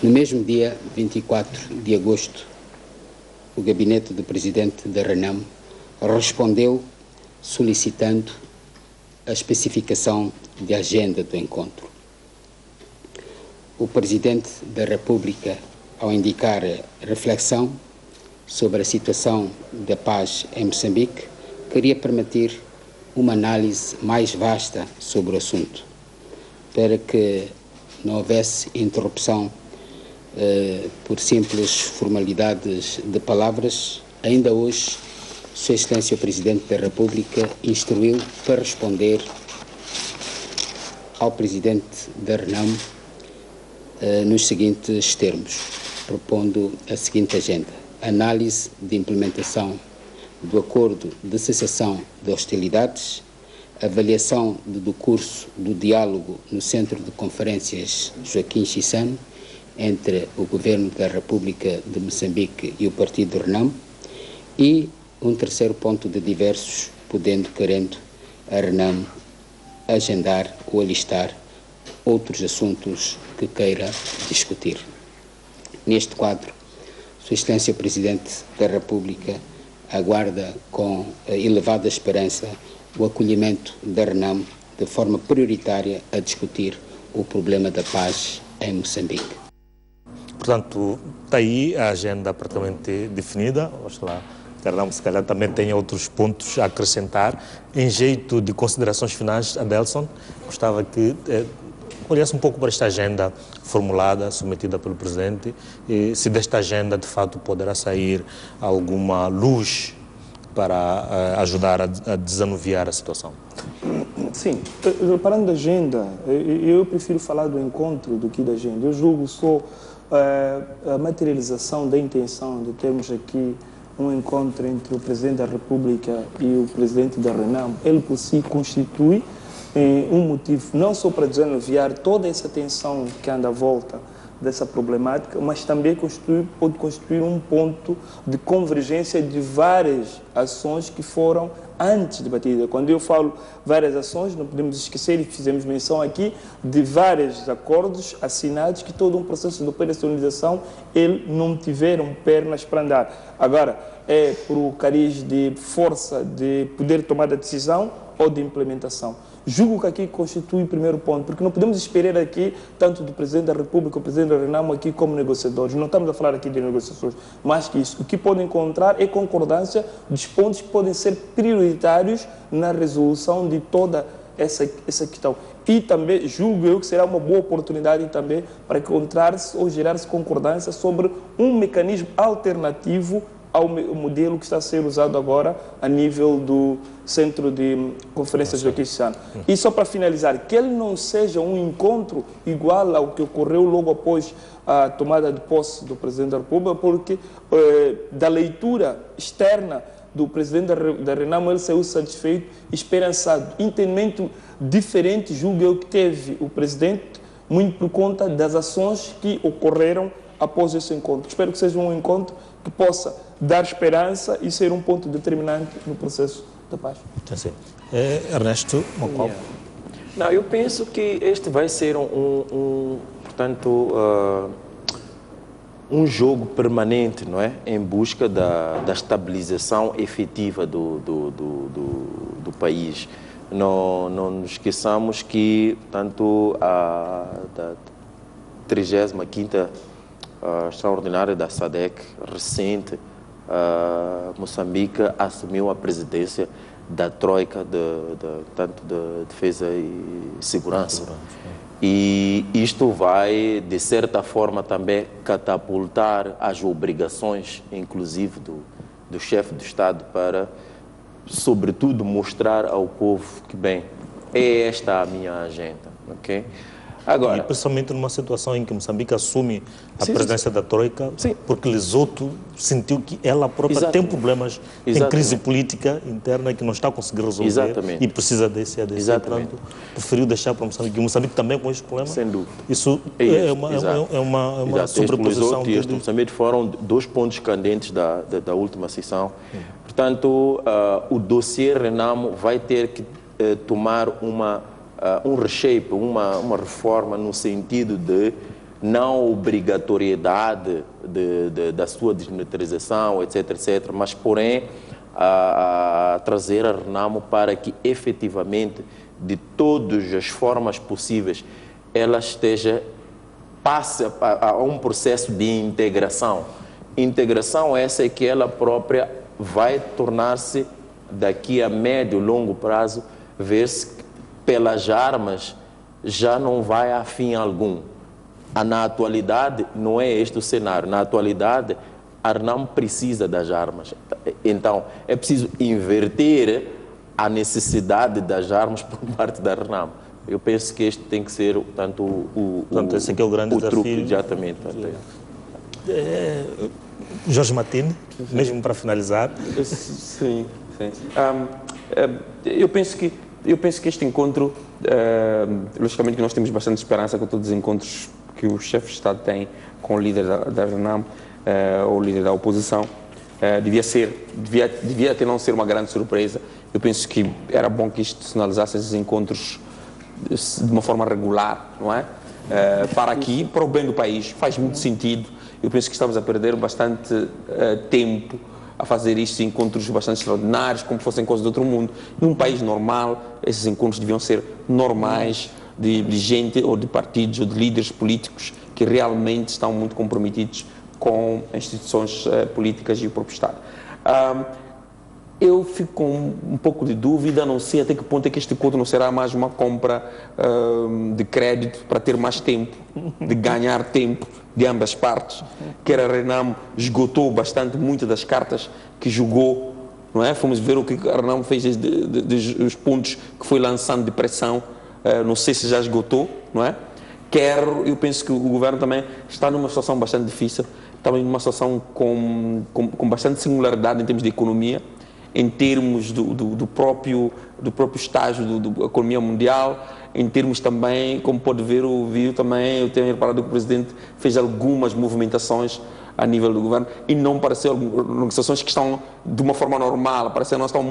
Speaker 22: No mesmo dia 24 de agosto, o gabinete do Presidente da Renamo respondeu solicitando a especificação de agenda do encontro. O Presidente da República, ao indicar reflexão sobre a situação da paz em Moçambique, queria permitir uma análise mais vasta sobre o assunto, para que não houvesse interrupção por simples formalidades de palavras. Ainda hoje, Sua Excelência o Presidente da República instruiu para responder ao Presidente da Renamo nos seguintes termos, propondo a seguinte agenda: análise de implementação do acordo de cessação de hostilidades, avaliação do curso do diálogo no Centro de Conferências Joaquim Chissano entre o Governo da República de Moçambique e o Partido Renamo, e um terceiro ponto de diversos, podendo, querendo, a Renamo agendar ou alistar outros assuntos que queira discutir. Neste quadro, Sua Excelência Presidente da República aguarda com elevada esperança o acolhimento da Renamo de forma prioritária a discutir o problema da paz em Moçambique.
Speaker 1: Portanto, está aí a agenda praticamente definida. Oxalá, Renamo, se calhar, também tem outros pontos a acrescentar. Em jeito de considerações finais, Adelson, gostava que olhasse um pouco para esta agenda formulada, submetida pelo Presidente, e se desta agenda, de fato, poderá sair alguma luz para ajudar a desanuviar a situação.
Speaker 4: Sim, reparando a agenda, eu prefiro falar do encontro do que da agenda. Eu julgo só a materialização da intenção de termos aqui um encontro entre o Presidente da República e o Presidente da Renamo. Ele por si constitui um motivo não só para desanuviar toda essa tensão que anda à volta dessa problemática, mas também pode constituir um ponto de convergência de várias ações que foram antes debatidas. Quando eu falo várias ações, não podemos esquecer, e fizemos menção aqui, de vários acordos assinados que todo um processo de operacionalização ele não tiveram pernas para andar. Agora, é por o cariz de força de poder tomar a decisão ou de implementação. Julgo que aqui constitui o primeiro ponto, porque não podemos esperar aqui, tanto do Presidente da República, o Presidente da Renamo aqui como negociadores. Não estamos a falar aqui de negociações, mais que isso. O que podem encontrar é concordância dos pontos que podem ser prioritários na resolução de toda essa questão. E também julgo eu que será uma boa oportunidade também para encontrar-se ou gerar-se concordância sobre um mecanismo alternativo ao modelo que está a ser usado agora a nível do Centro de Conferências Joaquim Chissano. E só para finalizar, que ele não seja um encontro igual ao que ocorreu logo após a tomada de posse do Presidente da República, porque da leitura externa do Presidente da Renamo ele saiu satisfeito, esperançado. Entendimento diferente, julgo eu, que teve o Presidente, muito por conta das ações que ocorreram após esse encontro. Espero que seja um encontro que possa dar esperança e ser um ponto determinante no processo da paz.
Speaker 1: Sim. Ernesto Mocó.
Speaker 3: Não, eu penso que este vai ser portanto, um jogo permanente, não é? Em busca da estabilização efetiva do país. Não nos esqueçamos que, tanto da 35ª extraordinária da SADC recente, Moçambique assumiu a presidência da Troika tanto de Defesa e Segurança. E isto vai, de certa forma, também catapultar as obrigações, inclusive do chefe do Estado, para, sobretudo, mostrar ao povo que, bem, é esta a minha agenda, ok? Agora,
Speaker 1: e principalmente numa situação em que Moçambique assume a presidência da Troika, porque Lesoto sentiu que ela própria tem problemas, tem crise política interna que não está conseguindo resolver e precisa desse ADC. Portanto, preferiu deixar para Moçambique. E Moçambique também com este problema.
Speaker 3: Sem dúvida.
Speaker 1: Isso é uma sobreposição.
Speaker 3: E Moçambique foram dois pontos candentes da última sessão. Portanto, o dossiê Renamo vai ter que tomar um reshape, uma reforma no sentido de não obrigatoriedade da sua desmilitarização, etc., mas, porém, a trazer a Renamo para que, efetivamente, de todas as formas possíveis, ela passe a um processo de integração. Integração essa é que ela própria vai tornar-se, daqui a médio e longo prazo, ver-se pelas armas já não vai a fim algum. Na atualidade, não é este o cenário. Na atualidade, a Renamo precisa das armas. Então, é preciso inverter a necessidade das armas por parte da Renamo. Eu penso que este tem que ser, portanto,
Speaker 1: esse aqui é o grande desafio.
Speaker 3: Truque, exatamente.
Speaker 1: Jorge Martins, mesmo para finalizar.
Speaker 2: Sim. Eu penso que eu penso que este encontro, logicamente que nós temos bastante esperança com todos os encontros que o chefe de Estado tem com o líder da RENAM, ou o líder da oposição. Devia até não ser uma grande surpresa. Eu penso que era bom que institucionalizasse esses encontros de uma forma regular, não é? Para aqui, para o bem do país, faz muito sentido. Eu penso que estamos a perder bastante tempo a fazer estes encontros bastante extraordinários, como fossem coisas de outro mundo. Num país normal, esses encontros deviam ser normais, de gente ou de partidos ou de líderes políticos que realmente estão muito comprometidos com instituições políticas e o próprio Estado. Eu fico com um pouco de dúvida, não sei até que ponto é que este encontro não será mais uma compra de crédito para ter mais tempo, de ganhar tempo de ambas as partes. Quer a RENAM esgotou bastante muitas das cartas que jogou, não é? Fomos ver o que a RENAM fez dos pontos que foi lançando de pressão, não sei se já esgotou, não é? Eu penso que o governo também está numa situação bastante difícil, também numa situação com bastante singularidade em termos de economia, em termos do próprio estágio da economia mundial, em termos também, como pode ver, eu tenho reparado que o Presidente fez algumas movimentações a nível do governo e não pareceu negociações que estão de uma forma normal, parecem não estão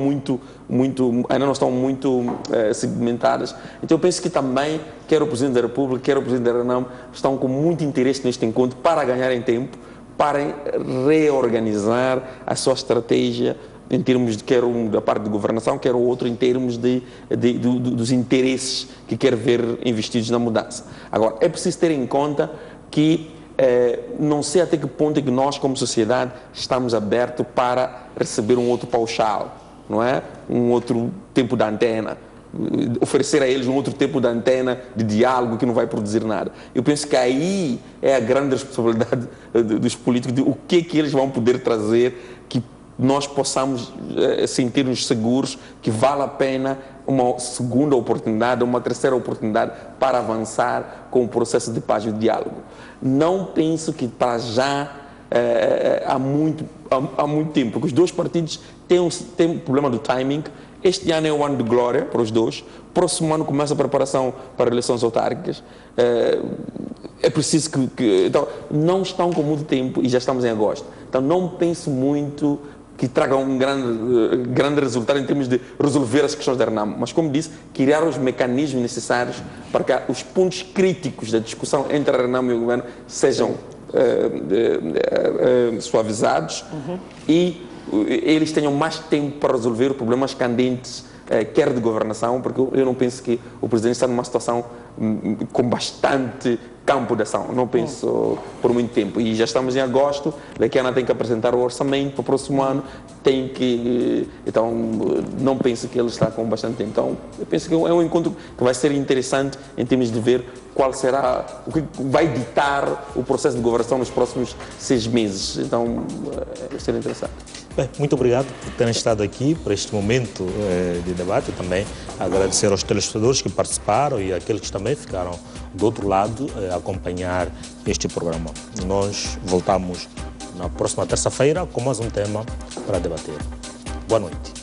Speaker 2: ainda não estão muito segmentadas. Então eu penso que também, quer o Presidente da República, quer o Presidente da RENAM, estão com muito interesse neste encontro para ganharem tempo, para reorganizar a sua estratégia em termos de quer um da parte de governação, quer o outro em termos dos interesses que quer ver investidos na mudança. Agora, é preciso ter em conta que não sei até que ponto é que nós, como sociedade, estamos abertos para receber um outro paushal, não é? Um outro tempo de antena, oferecer a eles um outro tempo de antena de diálogo que não vai produzir nada. Eu penso que aí é a grande responsabilidade dos políticos, de o que é que eles vão poder trazer que nós possamos sentir-nos seguros que vale a pena uma segunda oportunidade, uma terceira oportunidade para avançar com o processo de paz e de diálogo. Não penso que para já há muito tempo, porque os dois partidos têm um problema do timing. Este ano é o ano de glória para os dois. Próximo ano começa a preparação para eleições autárquicas. É preciso então, não estão com muito tempo e já estamos em agosto. Então, não penso muito que traga um grande resultado em termos de resolver as questões da RENAM. Mas, como disse, criar os mecanismos necessários para que os pontos críticos da discussão entre a RENAM e o governo sejam suavizados e eles tenham mais tempo para resolver problemas candentes, quer de governação, porque eu não penso que o Presidente está numa situação com bastante campo de ação, não penso por muito tempo. E já estamos em agosto, daqui a ano tem que apresentar o orçamento para o próximo ano, então não penso que ele está com bastante tempo. Então eu penso que é um encontro que vai ser interessante em termos de ver qual será, o que vai ditar o processo de governação nos próximos 6 meses. Então vai ser interessante.
Speaker 1: Bem, muito obrigado por terem estado aqui para este momento de debate. Também agradecer aos telespectadores que participaram e àqueles que também ficaram do outro lado a acompanhar este programa. Nós voltamos na próxima terça-feira com mais um tema para debater. Boa noite.